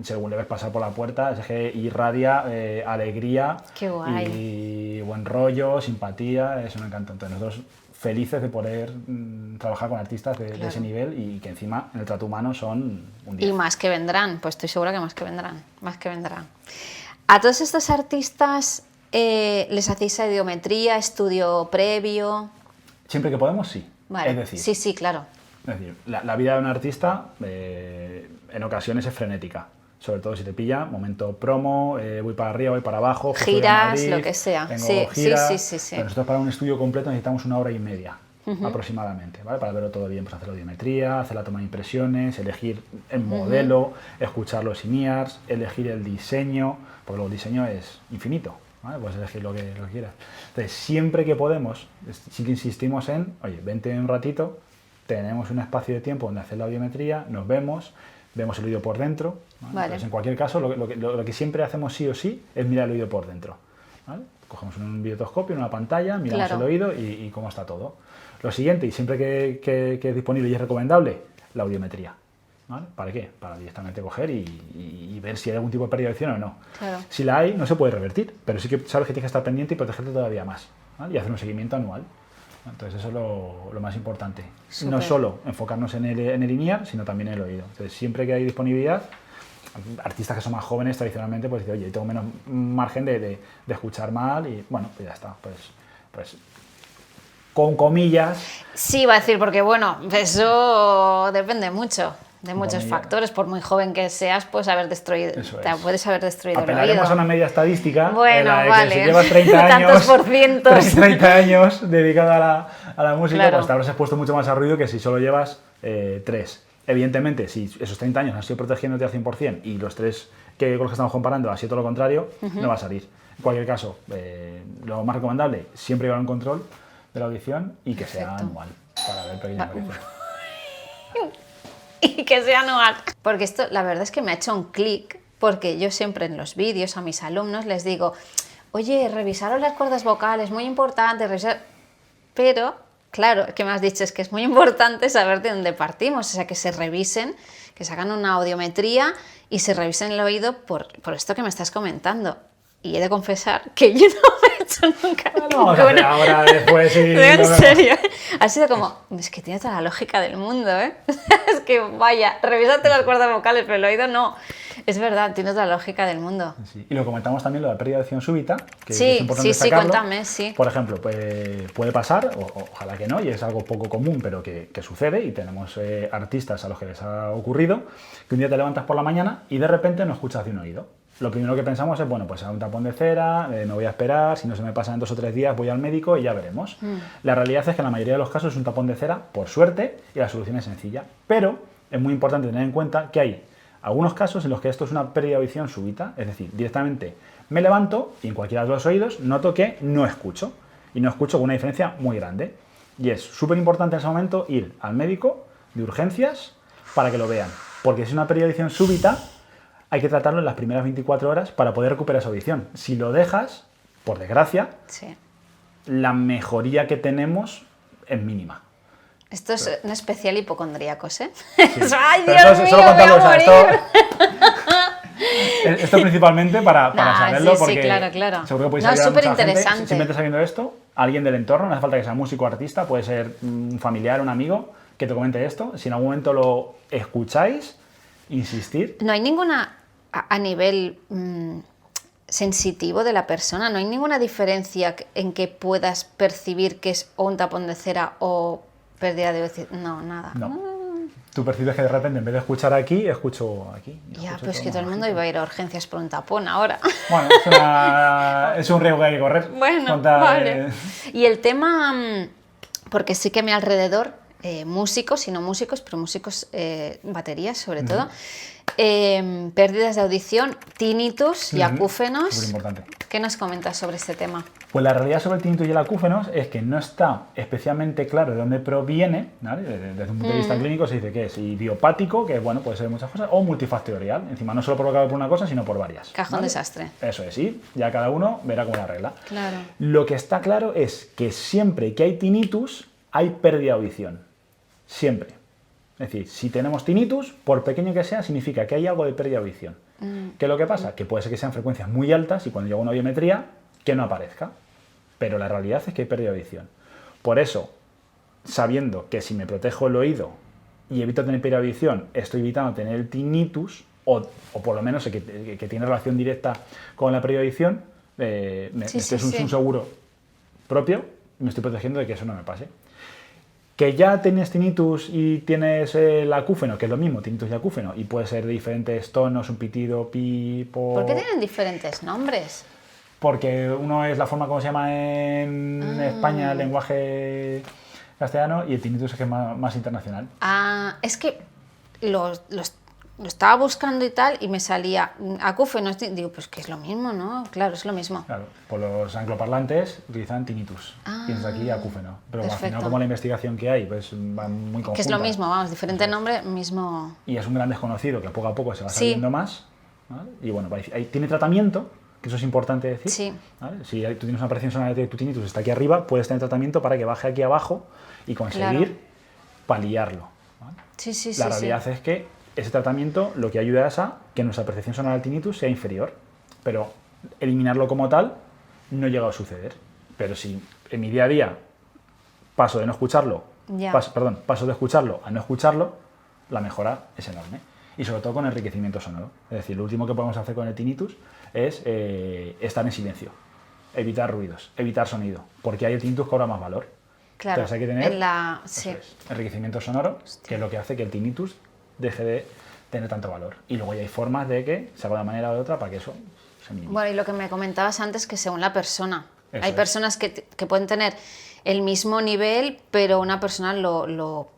según le ves pasar por la puerta, es que irradia alegría Qué guay. y buen rollo, simpatía, es un encanto. Entonces nosotros felices de poder trabajar con artistas de Claro. ese nivel y que encima en el trato humano son un Y 10. más que vendrán, pues estoy segura que más que vendrán, más que vendrán. A todos estos artistas les hacéis audiometría, estudio previo. Siempre que podemos, sí. Vale. Es decir, Sí, sí, claro. Es decir, la vida de un artista en ocasiones es frenética. Sobre todo si te pilla, momento promo, voy para arriba, voy para abajo, justo voy a Giras, Madrid, lo que sea. tengo Sí, gira. sí, sí, sí, sí. Pero nosotros para un estudio completo necesitamos 1 hora y media aproximadamente, ¿vale? Para verlo todo bien, pues hacer la audiometría, hacer la toma de impresiones, elegir el modelo, escuchar los INIARs, elegir el diseño, porque luego el diseño es infinito, ¿vale? Puedes elegir lo que quieras. Entonces, siempre que podemos, sí que insistimos en, oye, vente un ratito, tenemos un espacio de tiempo donde hacer la audiometría, nos vemos el oído por dentro, ¿vale? Vale. Entonces, en cualquier caso, lo que siempre hacemos sí o sí es mirar el oído por dentro, ¿vale? Cogemos un videotoscopio, una pantalla, miramos Claro. el oído y cómo está todo. Lo siguiente, y siempre que es disponible y es recomendable, la audiometría, ¿vale? ¿Para qué? Para directamente coger y ver si hay algún tipo de pérdida de audición o no. Claro. Si la hay, no se puede revertir, pero sí que sabes que tienes que estar pendiente y protegerte todavía más, ¿vale? Y hacer un seguimiento anual. Entonces eso es lo más importante. Súper. No solo enfocarnos en el INIAR, sino también en el oído. Entonces siempre que hay disponibilidad, artistas que son más jóvenes tradicionalmente, pues dicen, oye, tengo menos margen de escuchar mal y bueno, pues ya está. Pues con comillas, Sí, va a decir, porque bueno, eso depende mucho de muchos Comillas. factores. Por muy joven que seas, puedes haber destruido, Eso te es. puedes haber destruido el apelaremos oído. a una media estadística Bueno, en la de que vale. si llevas 30 Tantos años, por cientos. 30 años dedicado a la música, Claro. pues te habrás expuesto mucho más a ruido que si solo llevas 3. Evidentemente, si esos 30 años han sido protegiéndote al 100% y los 3 con los que estamos comparando ha sido todo lo contrario, no va a salir. En cualquier caso, lo más recomendable, siempre llevar un control de la audición y que sea Perfecto. anual, para ver pequeñas variaciones. Y que sea anual. Porque esto, la verdad es que me ha hecho un clic, porque yo siempre en los vídeos a mis alumnos les digo, oye, revisaros las cuerdas vocales, muy importante, revisar... Pero, claro, que me has dicho es que es muy importante saber de dónde partimos, o sea, que se revisen, que se hagan una audiometría y se revisen el oído por esto que me estás comentando. Y he de confesar que yo no me he hecho nunca. Bueno, vamos a hacer ahora, después. Sí, En serio. Ha sido como, es que tiene toda la lógica del mundo, ¿eh? Es que vaya, revísate las cuerdas vocales, pero el oído no. Es verdad, tiene toda la lógica del mundo. Sí. Y lo comentamos también, lo de la pérdida de audición súbita, que Sí, es importante sí, destacarlo. cuéntame, sí. Por ejemplo, puede pasar, ojalá que no, y es algo poco común, pero que sucede, y tenemos artistas a los que les ha ocurrido, que un día te levantas por la mañana y de repente no escuchas de un oído. Lo primero que pensamos es, bueno, pues será un tapón de cera, me voy a esperar, si no se me pasa en 2 o 3 días voy al médico y ya veremos. La realidad es que en la mayoría de los casos es un tapón de cera, por suerte, y la solución es sencilla. Pero es muy importante tener en cuenta que hay algunos casos en los que esto es una pérdida de audición súbita, es decir, directamente me levanto y en cualquiera de los oídos noto que no escucho, y no escucho con una diferencia muy grande. Y es súper importante en ese momento ir al médico de urgencias para que lo vean, porque si es una pérdida de audición súbita, hay que tratarlo en las primeras 24 horas para poder recuperar esa audición. Si lo dejas, por desgracia, Sí. la mejoría que tenemos es mínima. Esto es un especial hipocondríacos, ¿eh? Sí. ¡Ay, Pero Dios esto mío, solo voy contarlo, a o sea, morir! esto principalmente para Nah, saberlo, sí, sí, porque claro. seguro que podéis No, ayudar a súper mucha gente interesante. simplemente sabiendo esto. Alguien del entorno, no hace falta que sea músico o artista, puede ser un familiar, un amigo, que te comente esto. Si en algún momento lo escucháis, insistir. No hay ninguna, a nivel sensitivo de la persona, no hay ninguna diferencia en que puedas percibir que es o un tapón de cera o pérdida de audición. No, nada. No. Tú percibes que de repente en vez de escuchar aquí, escucho aquí. Ya, Escucho pero es que más todo el mundo bajito. iba a ir a urgencias por un tapón ahora. Bueno, es un riesgo que hay que correr. Bueno, vale. Y el tema, porque sí que a mi alrededor, músicos y no músicos, pero músicos, baterías sobre todo, pérdidas de audición, tinnitus y acúfenos. Súper importante. ¿Qué nos comentas sobre este tema? Pues la realidad sobre el tinnitus y el acúfenos es que no está especialmente claro de dónde proviene, ¿vale? Desde un punto de vista clínico se dice que es idiopático, que bueno, puede ser muchas cosas, o multifactorial, encima no solo provocado por una cosa, sino por varias. Cajón ¿vale? desastre. Eso es, sí, ya cada uno verá cómo la arregla. Claro. Lo que está claro es que siempre que hay tinnitus, hay pérdida de audición. Siempre. Es decir, si tenemos tinnitus, por pequeño que sea, significa que hay algo de pérdida de audición. ¿Qué es lo que pasa? Que puede ser que sean frecuencias muy altas y cuando llega una audiometría, que no aparezca. Pero la realidad es que hay pérdida de audición. Por eso, sabiendo que si me protejo el oído y evito tener pérdida de audición, estoy evitando tener el tinnitus, o por lo menos que tiene relación directa con la pérdida de audición, este es un seguro propio y me estoy protegiendo de que eso no me pase. Que ya tienes tinnitus y tienes el acúfeno, que es lo mismo, tinnitus y acúfeno, y puede ser de diferentes tonos, un pitido, pipo... ¿Por qué tienen diferentes nombres? Porque uno es la forma como se llama en España el lenguaje castellano y el tinnitus es que es más internacional. Ah, es que lo estaba buscando y tal y me salía acúfenos. Digo, pues que es lo mismo, ¿no? Claro, es lo mismo. Claro, por los angloparlantes utilizan tinnitus, tienes aquí acúfeno. Pero al final, como la investigación que hay, pues va muy conjunta. Que es lo mismo, vamos, diferente nombre, mismo... Y es un gran desconocido que poco a poco se va sabiendo más, ¿vale? Y bueno, tiene tratamiento, que eso es importante decir. Sí. ¿Vale? Si tú tienes una presión sonora de tu tinnitus está aquí arriba, puedes tener tratamiento para que baje aquí abajo y conseguir paliarlo. ¿Vale? Sí. La realidad es que ese tratamiento lo que ayuda es a que nuestra percepción sonora del tinnitus sea inferior, pero eliminarlo como tal no llega a suceder. Pero si en mi día a día paso de no escucharlo, paso de escucharlo a no escucharlo, la mejora es enorme. Y sobre todo con enriquecimiento sonoro. Es decir, lo último que podemos hacer con el tinnitus es estar en silencio, evitar ruidos, evitar sonido, porque ahí el tinnitus cobra más valor. Claro, entonces hay que tener enriquecimiento sonoro, que es lo que hace que el tinnitus deje de tener tanto valor. Y luego ya hay formas de que se haga de una manera o de otra para que eso se minimice. Bueno, y lo que me comentabas antes, que según la persona. Eso hay es. personas que pueden tener el mismo nivel, pero una persona lo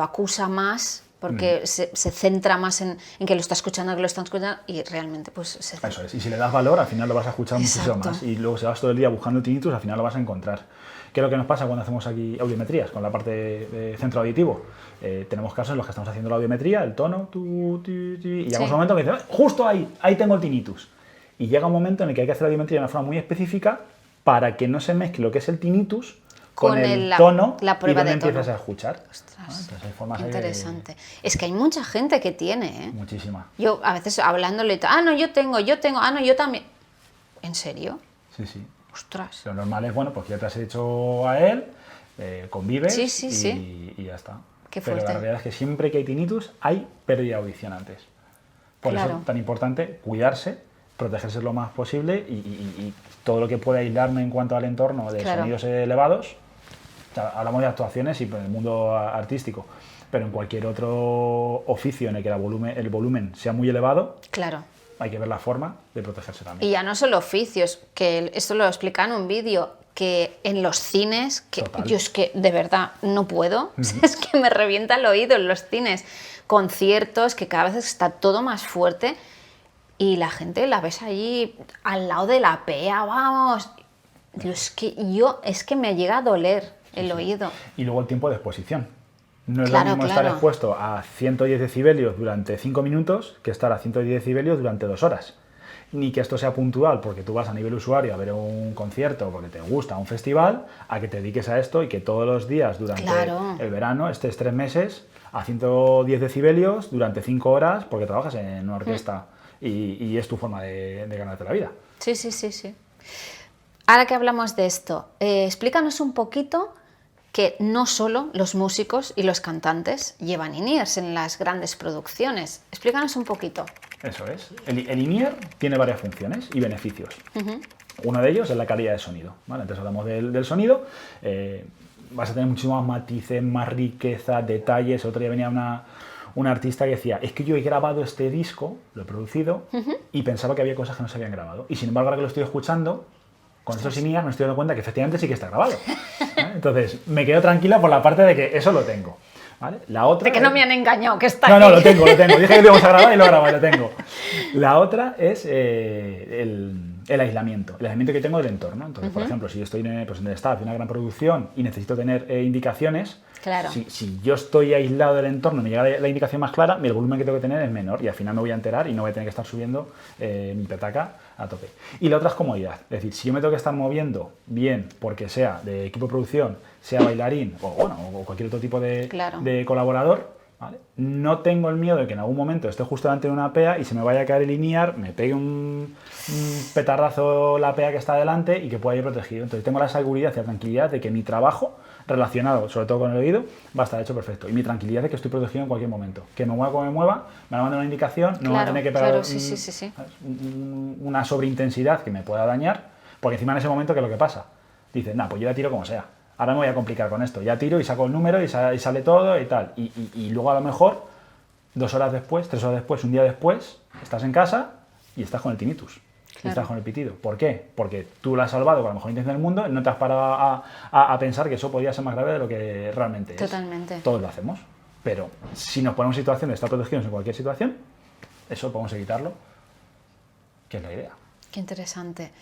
acusa más porque se centra más en que lo está escuchando, que lo están escuchando, y realmente pues Eso es, y si le das valor, al final lo vas a escuchar muchísimo más. Y luego si vas todo el día buscando el tinnitus, al final lo vas a encontrar. ¿Qué es lo que nos pasa cuando hacemos aquí audiometrías con la parte de centro auditivo? Tenemos casos en los que estamos haciendo la audiometría, el tono, y llegamos a un momento que dice, justo ahí tengo el tinnitus. Y llega un momento en el que hay que hacer la audiometría de una forma muy específica para que no se mezcle lo que es el tinnitus con el tono la prueba y donde de tono. empiezas a escuchar. Ostras, Entonces hay formas interesante. Es que hay mucha gente que tiene, ¿eh? Muchísima. Yo a veces hablándole, no, yo tengo, no, yo también. ¿En serio? Sí, sí. Ostras. Lo normal es, bueno, pues ya te has hecho a él, convives Sí. y ya está. Qué Pero fuerte. la realidad es que siempre que hay tinnitus hay pérdida de audición antes. Por eso Claro. es tan importante cuidarse, protegerse lo más posible y todo lo que pueda aislarme en cuanto al entorno de Claro. sonidos elevados. O sea, hablamos de actuaciones y en el mundo artístico, pero en cualquier otro oficio en el que el volumen sea muy elevado, Claro. hay que ver la forma de protegerse también. Y ya no solo oficios, que esto lo explica en un vídeo, que en los cines, que Total. yo es que de verdad no puedo, es que me revienta el oído en los cines, conciertos, que cada vez está todo más fuerte y la gente la ves allí al lado de la pea, vamos. Es que me llega a doler el oído. Y luego el tiempo de exposición. No es Claro, lo mismo claro. estar expuesto a 110 decibelios durante 5 minutos que estar a 110 decibelios durante 2 horas. Ni que esto sea puntual porque tú vas a nivel usuario a ver un concierto porque te gusta, un festival, a que te dediques a esto y que todos los días durante Claro. el verano estés 3 meses a 110 decibelios durante 5 horas porque trabajas en una orquesta y es tu forma de ganarte la vida. Sí. Ahora que hablamos de esto, explícanos un poquito que no solo los músicos y los cantantes llevan in-ears en las grandes producciones. Explícanos un poquito. Eso es. El in-ear tiene varias funciones y beneficios. Uno de ellos es la calidad de sonido, ¿vale? Antes hablamos del sonido. Vas a tener muchísimos más matices, más riqueza, detalles. El otro día venía una artista que decía, es que yo he grabado este disco, lo he producido, y pensaba que había cosas que no se habían grabado. Y sin embargo, ahora que lo estoy escuchando, con estos in-ear me estoy dando cuenta que efectivamente sí que está grabado. ¿Vale? Entonces, me quedo tranquila por la parte de que eso lo tengo. ¿Vale? La otra De que no me han engañado, que está No, aquí. lo tengo. Dije que lo íbamos a grabar y lo grabo, lo tengo. La otra es el aislamiento. El aislamiento que tengo del entorno. Entonces, por ejemplo, si yo estoy en el staff de una gran producción y necesito tener indicaciones, Claro. si yo estoy aislado del entorno y me llega la indicación más clara, el volumen que tengo que tener es menor y al final me voy a enterar y no voy a tener que estar subiendo mi petaca a tope. Y la otra es comodidad. Es decir, si yo me tengo que estar moviendo bien, porque sea de equipo de producción, sea bailarín o cualquier otro tipo de colaborador, ¿vale? No tengo el miedo de que en algún momento esté justo delante de una pea y se me vaya a caer el in-ear, me pegue un petardazo la pea que está delante y que pueda ir protegido. Entonces tengo la seguridad y la tranquilidad de que mi trabajo relacionado, sobre todo con el oído, va a estar hecho perfecto. Y mi tranquilidad de que estoy protegido en cualquier momento. Que me mueva como me mueva, me va a mandar una indicación, no me va a tener que pegar una sobreintensidad que me pueda dañar, porque encima en ese momento, ¿qué es lo que pasa? Dices, pues yo ya tiro como sea. Ahora me voy a complicar con esto. Ya tiro y saco el número y sale todo y tal. Y luego a lo mejor, 2 horas después, 3 horas después, un día después, estás en casa y estás con el tinnitus. Y estás con el pitido. ¿Por qué? Porque tú la has salvado con la mejor intención del mundo y no te has parado a pensar que eso podía ser más grave de lo que realmente es. Totalmente. Todos lo hacemos. Pero si nos ponemos en situación de estar protegidos en cualquier situación, eso podemos evitarlo, que es la idea. Qué interesante.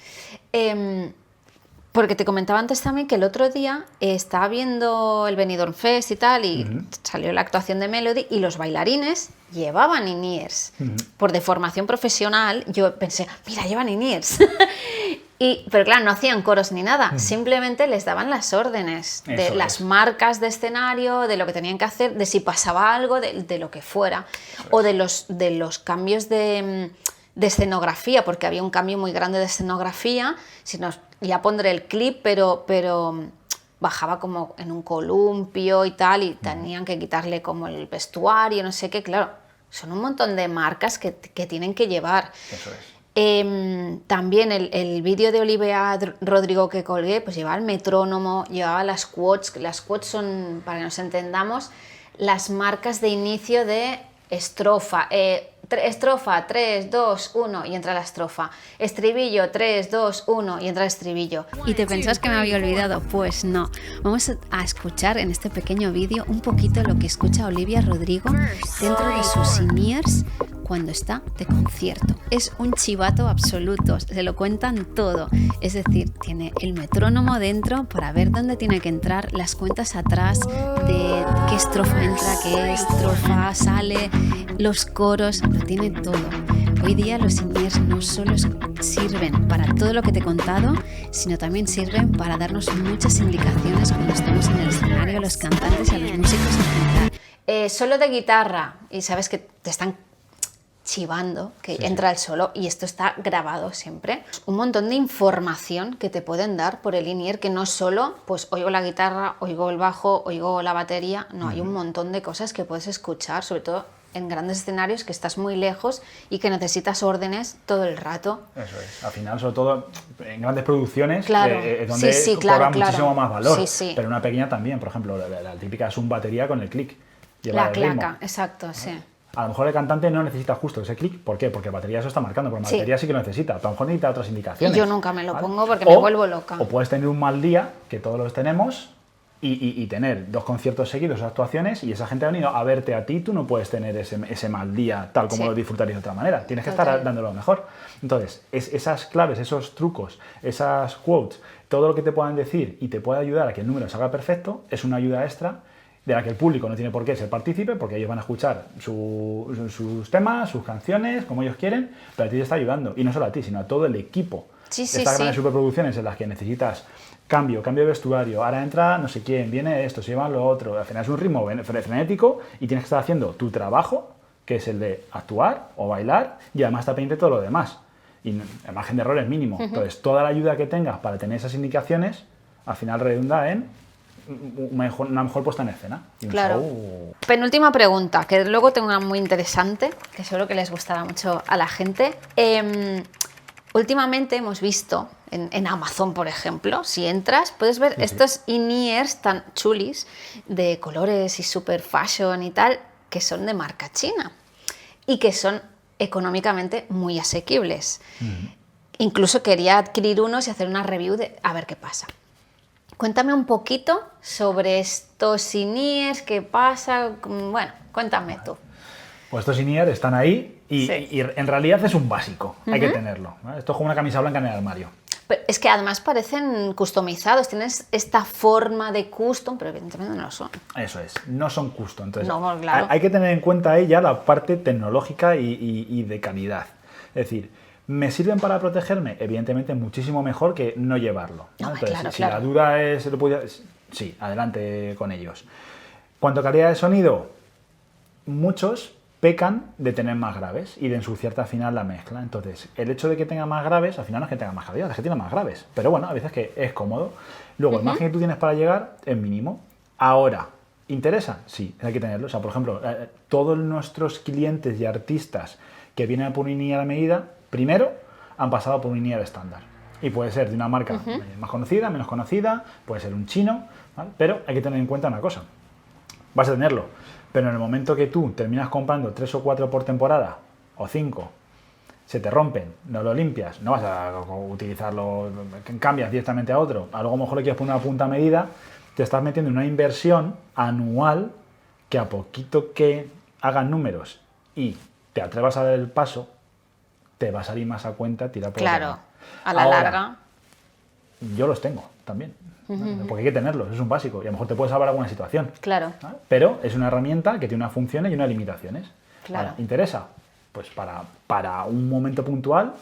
Porque te comentaba antes también que el otro día estaba viendo el Benidorm Fest y tal, y salió la actuación de Melody y los bailarines llevaban in-ears. Por deformación profesional, yo pensé, mira, llevan in-ears. Pero claro, no hacían coros ni nada, simplemente les daban las órdenes de las marcas de escenario, de lo que tenían que hacer, de si pasaba algo, de lo que fuera, o de los cambios de escenografía, porque había un cambio muy grande de escenografía. Ya pondré el clip, pero bajaba como en un columpio y tal, y tenían que quitarle como el vestuario, no sé qué. Claro, son un montón de marcas que tienen que llevar. Eso es. También el vídeo de Olivia Rodrigo que colgué, pues llevaba el metrónomo, llevaba las quotes. Las quotes son, para que nos entendamos, las marcas de inicio de estrofa. Estrofa, 3, 2, 1 y entra la estrofa. Estribillo, 3, 2, 1 y entra el estribillo. ¿Y te pensás que me había olvidado? Pues no. Vamos a escuchar en este pequeño vídeo un poquito lo que escucha Olivia Rodrigo dentro de sus in-ears cuando está de concierto. Es un chivato absoluto, se lo cuentan todo. Es decir, tiene el metrónomo dentro para ver dónde tiene que entrar, las cuentas atrás de qué estrofa entra, qué estrofa sale, los coros, lo tiene todo. Hoy día los in-ears no solo sirven para todo lo que te he contado, sino también sirven para darnos muchas indicaciones cuando estamos en el escenario, a los cantantes y a los músicos en general. Solo de guitarra, y sabes que te están chivando, que Sí, entra el solo, y esto está grabado siempre. Un montón de información que te pueden dar por el in-ear, que no solo, pues oigo la guitarra, oigo el bajo, oigo la batería, no, hay un montón de cosas que puedes escuchar, sobre todo en grandes escenarios que estás muy lejos y que necesitas órdenes todo el rato. Eso es. Al final, sobre todo en grandes producciones, Claro. es donde Sí, cobra claro, muchísimo más valor. Sí, sí. Pero una pequeña también, por ejemplo, la típica es un batería con el clic. La el ritmo. claca, exacto, sí. A lo mejor el cantante no necesita justo ese clic. ¿Por qué? Porque la batería eso está marcando, pero la Sí. batería sí que lo necesita. Pero a lo mejor necesita otras indicaciones. Yo nunca me lo ¿vale? pongo porque me vuelvo loca. O puedes tener un mal día, que todos los tenemos, y tener 2 conciertos seguidos, 2 actuaciones, y esa gente ha venido a verte a ti, tú no puedes tener ese mal día tal como Sí. lo disfrutarías de otra manera. Tienes que Total. estar dándolo lo mejor. Entonces, esas claves, esos trucos, esas quotes, todo lo que te puedan decir y te pueda ayudar a que el número salga perfecto, es una ayuda extra de la que el público no tiene por qué ser partícipe, porque ellos van a escuchar sus temas, sus canciones, como ellos quieren, pero a ti te está ayudando. Y no solo a ti, sino a todo el equipo. Sí, sí, Estas sí. grandes superproducciones en las que necesitas cambio de vestuario, ahora entra no sé quién, viene esto, se lleva lo otro, al final es un ritmo frenético y tienes que estar haciendo tu trabajo, que es el de actuar o bailar, y además está pendiente de todo lo demás. Y el margen de error es mínimo. Entonces, toda la ayuda que tengas para tener esas indicaciones, al final redunda en una mejor puesta en escena. Y un Claro. show. Penúltima pregunta, que luego tengo una muy interesante, que seguro que les gustará mucho a la gente. Últimamente hemos visto en Amazon, por ejemplo, si entras, puedes ver estos in-ears tan chulis de colores y super fashion y tal, que son de marca china y que son económicamente muy asequibles. Incluso quería adquirir unos y hacer una review de a ver qué pasa. Cuéntame un poquito sobre estos in-ears, qué pasa. Bueno, cuéntame tú. Pues estos in-ear están ahí y, Sí. y en realidad es un básico, hay que tenerlo, ¿vale? Esto es como una camisa blanca en el armario. Pero es que además parecen customizados, tienes esta forma de custom, pero evidentemente no lo son. Eso es, no son custom. Entonces, No, claro. hay que tener en cuenta ahí ya la parte tecnológica y de calidad. Es decir, ¿me sirven para protegerme? Evidentemente muchísimo mejor que no llevarlo, ¿no? Hombre, Entonces, claro, si claro. la duda es, sí, adelante con ellos. ¿Cuánto a calidad de sonido? Muchos pecan de tener más graves y de ensuciarte al final la mezcla. Entonces, el hecho de que tenga más graves, al final no es que tenga más calidad, es que tiene más graves. Pero bueno, a veces que es cómodo. Luego, el margen que tú tienes para llegar es mínimo. Ahora, ¿interesa? Sí, hay que tenerlo. O sea, por ejemplo, todos nuestros clientes y artistas que vienen a por un in-ear a medida, primero han pasado por un in-ear estándar. Y puede ser de una marca más conocida, menos conocida, puede ser un chino, ¿vale? Pero hay que tener en cuenta una cosa. Vas a tenerlo, pero en el momento que tú terminas comprando 3 o 4 por temporada, o 5, se te rompen, no lo limpias, no vas a utilizarlo, cambias directamente a otro, a luego a lo mejor le quieres poner una punta a medida, te estás metiendo en una inversión anual que a poquito que hagan números y te atrevas a dar el paso, te va a salir más a cuenta tirar por Claro, otro lado. a la Ahora, larga. yo los tengo también, porque hay que tenerlos, es un básico y a lo mejor te puede salvar alguna situación. Claro. ¿Vale? Pero es una herramienta que tiene unas funciones y unas limitaciones. Claro. Ahora, ¿interesa? Pues para un momento puntual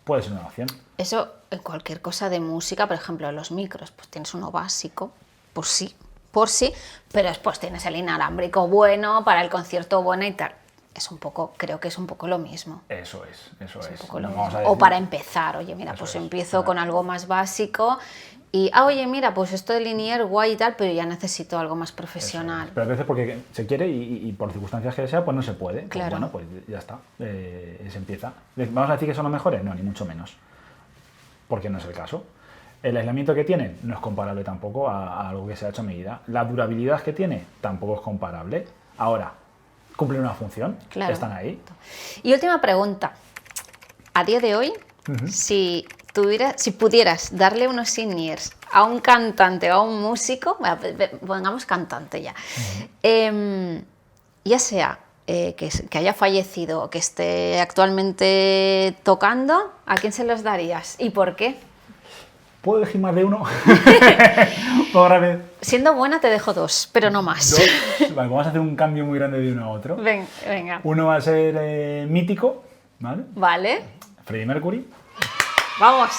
puede ser una opción. Eso en cualquier cosa de música, por ejemplo, los micros, pues tienes uno básico, por sí, pero después tienes el inalámbrico bueno para el concierto bueno y tal. Es un poco, creo que es un poco lo mismo. Eso es. Un poco lo No vamos a mismo. O decir- para empezar, oye, mira, Eso pues es. empiezo con algo más básico y, oye, mira, pues esto de linear guay y tal, pero ya necesito algo más profesional. Pero a veces porque se quiere y por circunstancias que sea, pues no se puede. Pues Claro. bueno, pues ya está. Se empieza. ¿Vamos a decir que son los mejores? No, ni mucho menos. Porque no es el caso. El aislamiento que tienen no es comparable tampoco a algo que se ha hecho a medida. La durabilidad que tiene tampoco es comparable. Ahora, cumplen una función, Claro. están ahí. Y última pregunta. A día de hoy, si pudieras darle unos in-ears a un cantante o a un músico, bueno, pongamos cantante ya, ya sea que haya fallecido o que esté actualmente tocando, ¿a quién se los darías? ¿Y por qué? ¿Puedo elegir más de uno? Otra vez. Siendo buena te dejo 2, pero no más. Dos. Vale, vamos a hacer un cambio muy grande de uno a otro. Venga. Uno va a ser mítico, ¿vale? Vale. Freddie Mercury. Vamos.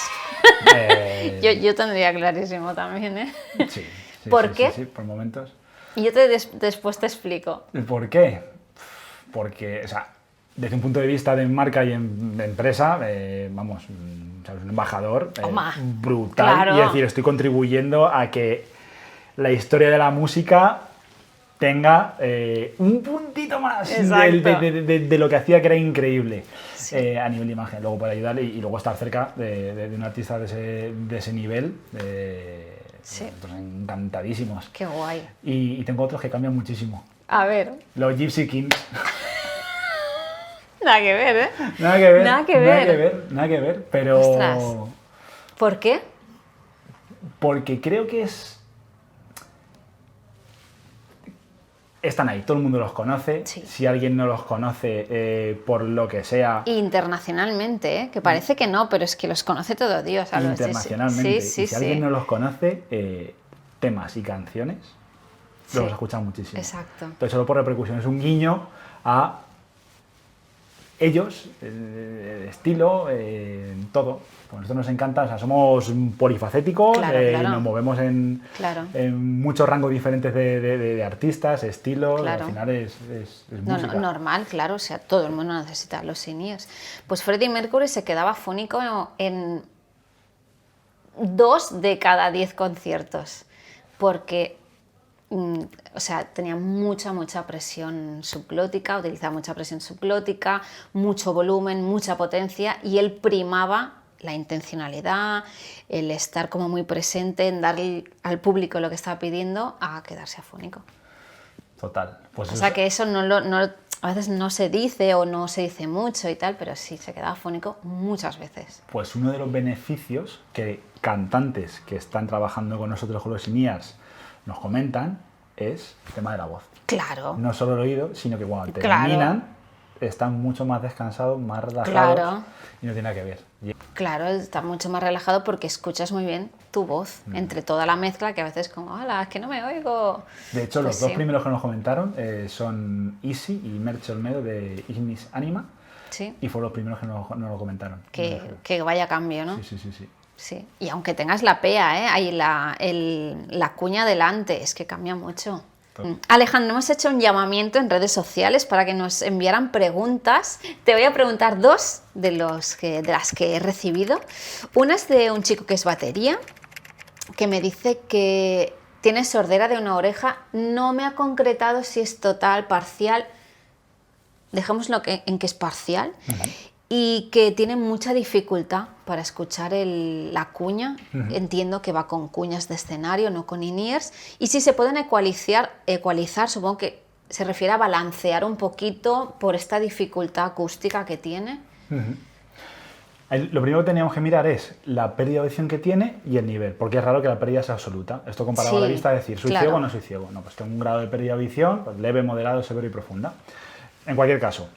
Eh, Yo tendría clarísimo también, ¿eh? sí, ¿Por qué? Sí, por momentos. Y yo después te explico. ¿Por qué? Porque, o sea, desde un punto de vista de marca y de empresa, vamos, ¿sabes? Un embajador brutal. Claro. Y es decir, estoy contribuyendo a que la historia de la música tenga un puntito más de lo que hacía, que era increíble, sí. A nivel de imagen. Luego poder ayudar y luego estar cerca de un artista de ese nivel, sí. Pues encantadísimos. Qué guay. Y tengo otros que cambian muchísimo. A ver. Los Gypsy Kings. Nada que ver, ¿eh? Nada que ver. Nada que ver. Nada que ver, pero... Ostras. ¿Por qué? Porque creo que están ahí, todo el mundo los conoce. Sí. Si alguien no los conoce, por lo que sea... Internacionalmente, ¿eh? Que parece que no, pero es que los conoce todo Dios. A internacionalmente. Sí, y si alguien no los conoce, temas y canciones, los escuchan muchísimo. Exacto. Entonces, solo por repercusión, es un guiño a ellos, estilo, todo. A nosotros nos encanta, o sea, somos polifacéticos, claro. Nos movemos en muchos rangos diferentes de artistas, estilos, al final es música. Normal, claro, o sea, todo el mundo necesita los in-ears. Pues Freddie Mercury se quedaba afónico en 2 de cada 10 conciertos, porque... o sea, tenía mucha presión subglótica, utilizaba mucha presión subglótica, mucho volumen, mucha potencia, y él primaba la intencionalidad, el estar como muy presente en darle al público lo que estaba pidiendo, a quedarse afónico. Total. Pues o sea que eso a veces no se dice o no se dice mucho y tal, pero sí se queda afónico muchas veces. Pues uno de los beneficios que cantantes que están trabajando con nosotros con los in-ears nos comentan es el tema de la voz. Claro. No solo el oído, sino que cuando terminan están mucho más descansados, más relajados y no tiene nada que ver. Claro, está mucho más relajado porque escuchas muy bien tu voz entre toda la mezcla, que a veces como, ¡hala, es que no me oigo! De hecho, los dos primeros que nos comentaron son Easy y Merche Olmedo de Ignis Anima. Sí. Y fueron los primeros que nos lo comentaron. Que vaya cambio, ¿no? Sí. Sí, y aunque tengas la PEA, ahí la cuña delante, es que cambia mucho. Alejandro, hemos hecho un llamamiento en redes sociales para que nos enviaran preguntas. Te voy a preguntar 2 de las que he recibido. Una es de un chico que es batería, que me dice que tiene sordera de una oreja. No me ha concretado si es total, parcial. Dejémoslo en que es parcial. Y que tiene mucha dificultad para escuchar la cuña. Entiendo que va con cuñas de escenario, no con in-ears. Y si se pueden ecualizar, supongo que se refiere a balancear un poquito por esta dificultad acústica que tiene. Lo primero que teníamos que mirar es la pérdida de audición que tiene y el nivel, porque es raro que la pérdida sea absoluta. Esto comparado a la vista es decir, ¿soy ciego o no soy ciego? No, pues tengo un grado de pérdida de audición, pues leve, moderado, severo y profunda. En cualquier caso,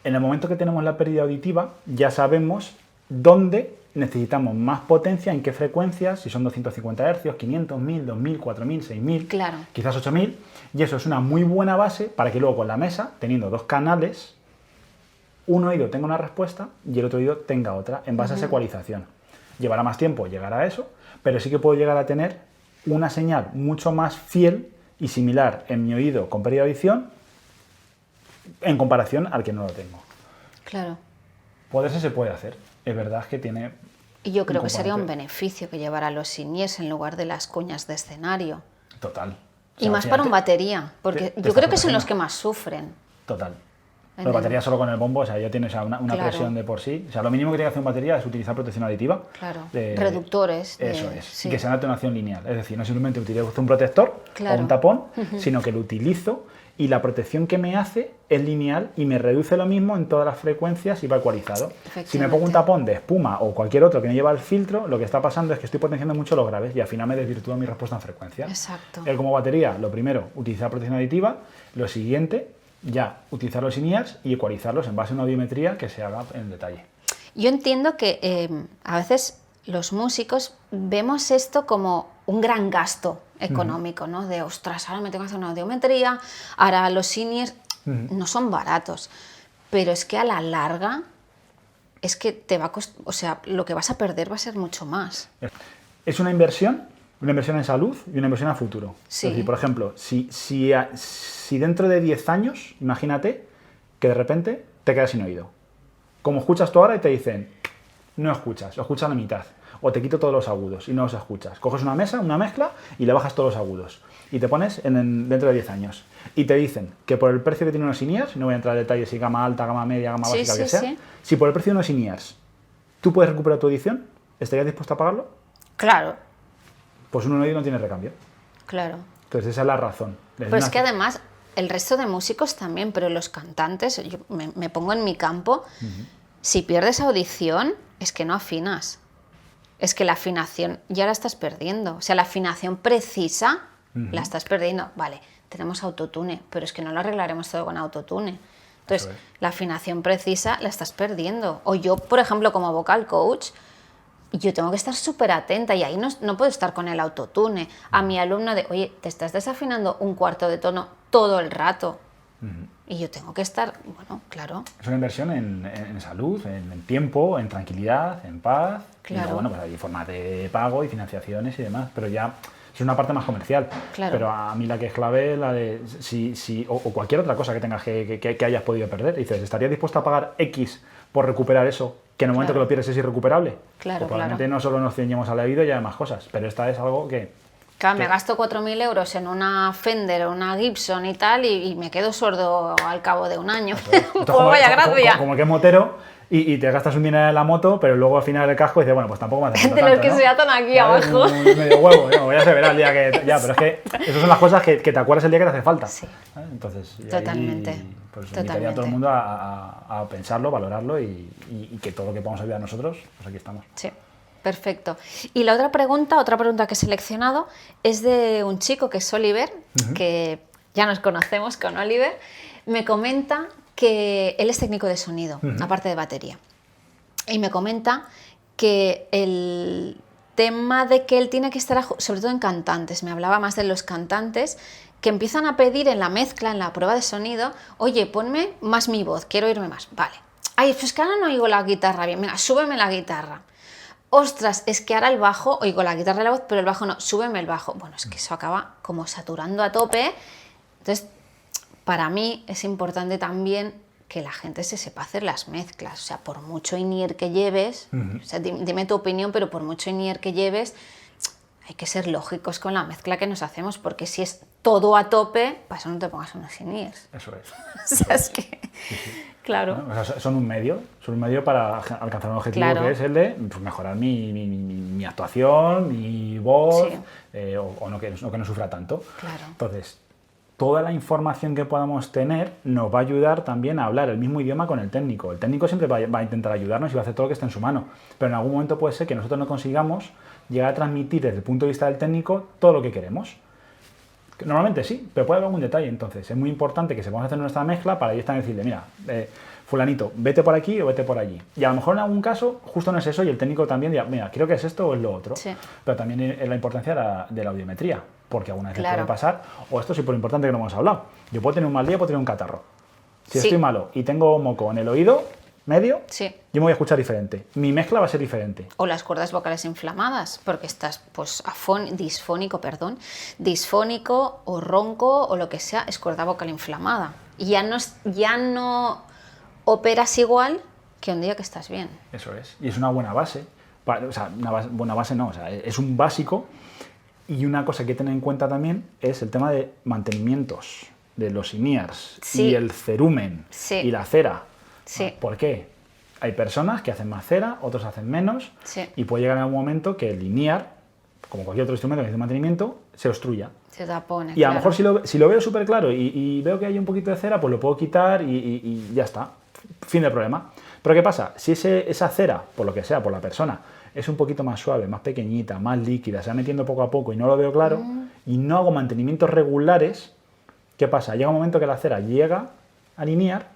en el momento que tenemos la pérdida auditiva, ya sabemos dónde necesitamos más potencia, en qué frecuencias, si son 250 Hz, 500, 1000, 2000, 4000, 6000, quizás 8000, y eso es una muy buena base para que luego con la mesa, teniendo 2 canales, un oído tenga una respuesta y el otro oído tenga otra, en base a esa ecualización. Llevará más tiempo llegar a eso, pero sí que puedo llegar a tener una señal mucho más fiel y similar en mi oído con pérdida de audición en comparación al que no lo tengo. Claro. Poderse se puede hacer. Es verdad que tiene... Y yo creo que sería un beneficio que llevara los in-ears en lugar de las cuñas de escenario. Total. Y más para un batería, porque yo creo que son los que más sufren. Total. La batería solo con el bombo, o sea, ya tienes una presión de por sí. O sea, lo mínimo que tiene que hacer un batería es utilizar protección aditiva. Claro. Reductores. Eso es. Sí. Y que sea una atenuación lineal. Es decir, no simplemente utilizo un protector o un tapón, sino que lo utilizo y la protección que me hace es lineal y me reduce lo mismo en todas las frecuencias y va ecualizado. Si me pongo un tapón de espuma o cualquier otro que no lleva el filtro, lo que está pasando es que estoy potenciando mucho los graves y al final me desvirtúa mi respuesta en frecuencia. Exacto. Él como batería, lo primero, utilizar protección aditiva. Lo siguiente, ya utilizar los in-ears y ecualizarlos en base a una audiometría que se haga en detalle. Yo entiendo que a veces los músicos vemos esto como un gran gasto económico, ¿no? De, ostras, ahora me tengo que hacer una audiometría, ahora los in-ears no son baratos, pero es que a la larga es que te va a costar, o sea, lo que vas a perder va a ser mucho más. Es una inversión en salud y una inversión a futuro. Sí. Es decir, por ejemplo, si dentro de 10 años, imagínate, que de repente te quedas sin oído. Como escuchas tú ahora y te dicen, no escuchas, o escuchas la mitad, o te quito todos los agudos y no los escuchas. Coges una mezcla y le bajas todos los agudos y te pones dentro de 10 años. Y te dicen que por el precio que tiene unos in-ears, no voy a entrar en detalles si gama alta, gama media, gama básica, que sea, si por el precio de unos in-ears tú puedes recuperar tu audición, ¿estarías dispuesto a pagarlo? Claro. Pues un oído no tiene recambio. Claro. Entonces esa es la razón. Pero es que además el resto de músicos también, pero los cantantes, yo me pongo en mi campo, si pierdes audición es que no afinas. Es que la afinación ya la estás perdiendo. O sea, la afinación precisa la estás perdiendo. Vale, tenemos autotune, pero es que no lo arreglaremos todo con autotune. Entonces, la afinación precisa la estás perdiendo. O yo, por ejemplo, como vocal coach, yo tengo que estar súper atenta y ahí no puedo estar con el autotune. A mi alumno de, oye, te estás desafinando un cuarto de tono todo el rato. Y yo tengo que estar, bueno, claro. Es una inversión en salud, en tiempo, en tranquilidad, en paz. Claro. Y luego, bueno, pues hay formas de pago y financiaciones y demás, pero ya es una parte más comercial. Claro. Pero a mí la que es clave es la de o cualquier otra cosa que tengas que hayas podido perder. Dices, ¿estarías dispuesto a pagar X por recuperar eso? Que en el momento que lo pierdes es irrecuperable. Claro, pues probablemente no solo nos ceñemos al oído y hay más cosas, pero esta es algo que... Claro, me gasto 4.000 euros en una Fender o una Gibson y tal, y me quedo sordo al cabo de un año. Pues vaya gracia. Como que es motero y te gastas un dinero en la moto, pero luego al final del casco dices, bueno, pues tampoco me hace falta De los tanto, que ¿no? se atan aquí abajo. Un medio huevo, ¿no? Ya se verá el día que... Ya, pero es que esas son las cosas que te acuerdas el día que te hace falta. Sí. Entonces, Totalmente. Ahí, pues invitaría a todo el mundo a pensarlo, valorarlo y que todo lo que podamos ayudar nosotros, pues aquí estamos. Sí. Perfecto. Y la otra pregunta que he seleccionado es de un chico que es Oliver, que ya nos conocemos con Oliver. Me comenta que él es técnico de sonido, aparte de batería. Y me comenta que el tema de que él tiene que estar, sobre todo en cantantes, me hablaba más de los cantantes, que empiezan a pedir en la mezcla, en la prueba de sonido, oye, ponme más mi voz, quiero oírme más. Vale. Ay, pues que ahora no oigo la guitarra bien, venga, súbeme la guitarra. Ostras, es que ahora el bajo, oigo la guitarra y la voz, pero el bajo no, súbeme el bajo. Bueno, es que eso acaba como saturando a tope. Entonces, para mí es importante también que la gente se sepa hacer las mezclas. O sea, por mucho in-ear que lleves, o sea, dime tu opinión, pero por mucho in-ear que lleves, hay que ser lógicos con la mezcla que nos hacemos, porque si es todo a tope, para eso no te pongas unos in-ears. Eso es. O sea, es que... Claro. O sea, son un medio para alcanzar un objetivo, claro, que es el de pues, mejorar mi actuación, mi voz, sí, o que no sufra tanto. Claro. Entonces, toda la información que podamos tener nos va a ayudar también a hablar el mismo idioma con el técnico. El técnico siempre va a intentar ayudarnos y va a hacer todo lo que esté en su mano, pero en algún momento puede ser que nosotros no consigamos llegar a transmitir desde el punto de vista del técnico todo lo que queremos. Normalmente sí, pero puede haber algún detalle. Entonces es muy importante que sepamos hacer nuestra mezcla para ahí estar y decirle, mira, fulanito, vete por aquí o vete por allí. Y a lo mejor en algún caso justo no es eso y el técnico también dirá, mira, creo que es esto o es lo otro. Sí. Pero también es la importancia de la audiometría, porque alguna vez claro, puede pasar, o esto sí por importante que no hemos hablado. Yo puedo tener un mal día, puedo tener un catarro. Si estoy malo y tengo moco en el oído medio, sí, yo me voy a escuchar diferente. Mi mezcla va a ser diferente. O las cuerdas vocales inflamadas, porque estás pues disfónico o ronco o lo que sea, es cuerda vocal inflamada. Y ya no operas igual que un día que estás bien. Eso es. Y es una buena base. O sea, buena base no, o sea, es un básico. Y una cosa que tener en cuenta también es el tema de mantenimientos de los in-ears, sí, y el cerumen, sí, y la cera. Sí. ¿Por qué? Hay personas que hacen más cera, otros hacen menos, sí, y puede llegar en algún momento que el in-ear, como cualquier otro instrumento que necesite mantenimiento, se obstruya. Se tapone, y a lo mejor si lo veo súper claro y veo que hay un poquito de cera, pues lo puedo quitar y ya está. Fin del problema. Pero ¿qué pasa? Si esa cera, por lo que sea, por la persona, es un poquito más suave, más pequeñita, más líquida, se va metiendo poco a poco y no lo veo claro, y no hago mantenimientos regulares, ¿qué pasa? Llega un momento que la cera llega al in-ear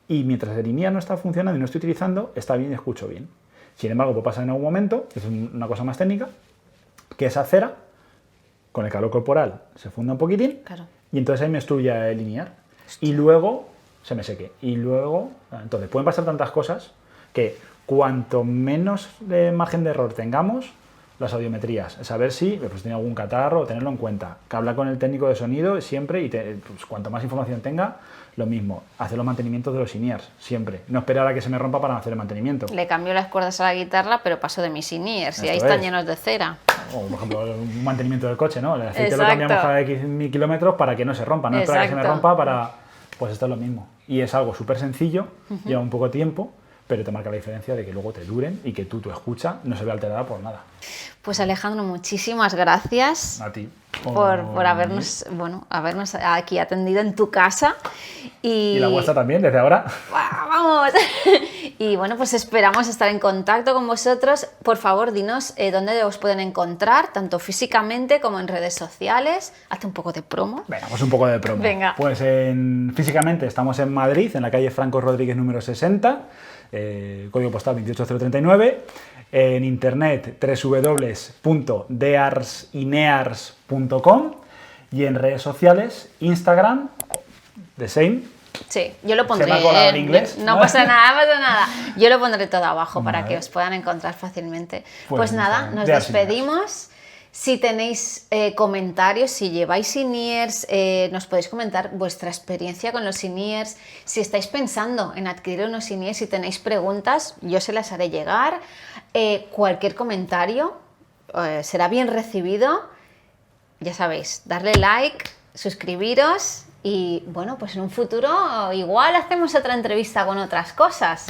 y mientras el in-ear no está funcionando y no estoy utilizando, está bien y escucho bien. Sin embargo, puede pasar en algún momento, que es una cosa más técnica, que esa cera, con el calor corporal, se funda un poquitín, claro, y entonces ahí me obstruya el in-ear. Y luego se me seque. Y luego, entonces pueden pasar tantas cosas que cuanto menos margen de error tengamos, las audiometrías, saber si pues, tiene algún catarro, tenerlo en cuenta, que hablar con el técnico de sonido siempre y pues, cuanto más información tenga, lo mismo, hacer los mantenimientos de los in-ears, siempre, no esperar a que se me rompa para hacer el mantenimiento. Le cambio las cuerdas a la guitarra, pero paso de mis in-ears y ahí están llenos de cera. O, por ejemplo, un mantenimiento del coche, ¿no? El aceite lo cambiamos cada X mil kilómetros para que no se rompa, no esperar a que se me rompa para... Pues esto es lo mismo. Y es algo súper sencillo, lleva un poco de tiempo, pero te marca la diferencia de que luego te duren y que tu escucha no se ve alterada por nada. Pues Alejandro, muchísimas gracias a ti por habernos aquí atendido en tu casa. Y la vuestra también, desde ahora. ¡Vamos! Y bueno, pues esperamos estar en contacto con vosotros. Por favor, dinos dónde os pueden encontrar, tanto físicamente como en redes sociales. Hazte un poco de promo. Venga, pues un poco de promo. Venga. Pues físicamente estamos en Madrid, en la calle Franco Rodríguez número 60, código postal 28039. En internet www.dearsinears.com y en redes sociales Instagram, the same. Sí, yo lo pondré. Se me ha colado en inglés. No pasa nada, no pasa nada. Yo lo pondré todo abajo para que os puedan encontrar fácilmente. Pues nada, nos despedimos. Si tenéis comentarios, si lleváis in-ears, nos podéis comentar vuestra experiencia con los in-ears. Si estáis pensando en adquirir unos in-ears, si tenéis preguntas, yo se las haré llegar. Cualquier comentario será bien recibido. Ya sabéis, darle like, suscribiros y bueno, pues en un futuro igual hacemos otra entrevista con otras cosas,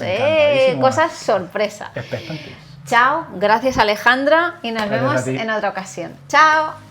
cosas sorpresa. Expectantes. Chao, gracias Alejandra y nos vemos en otra ocasión. Chao.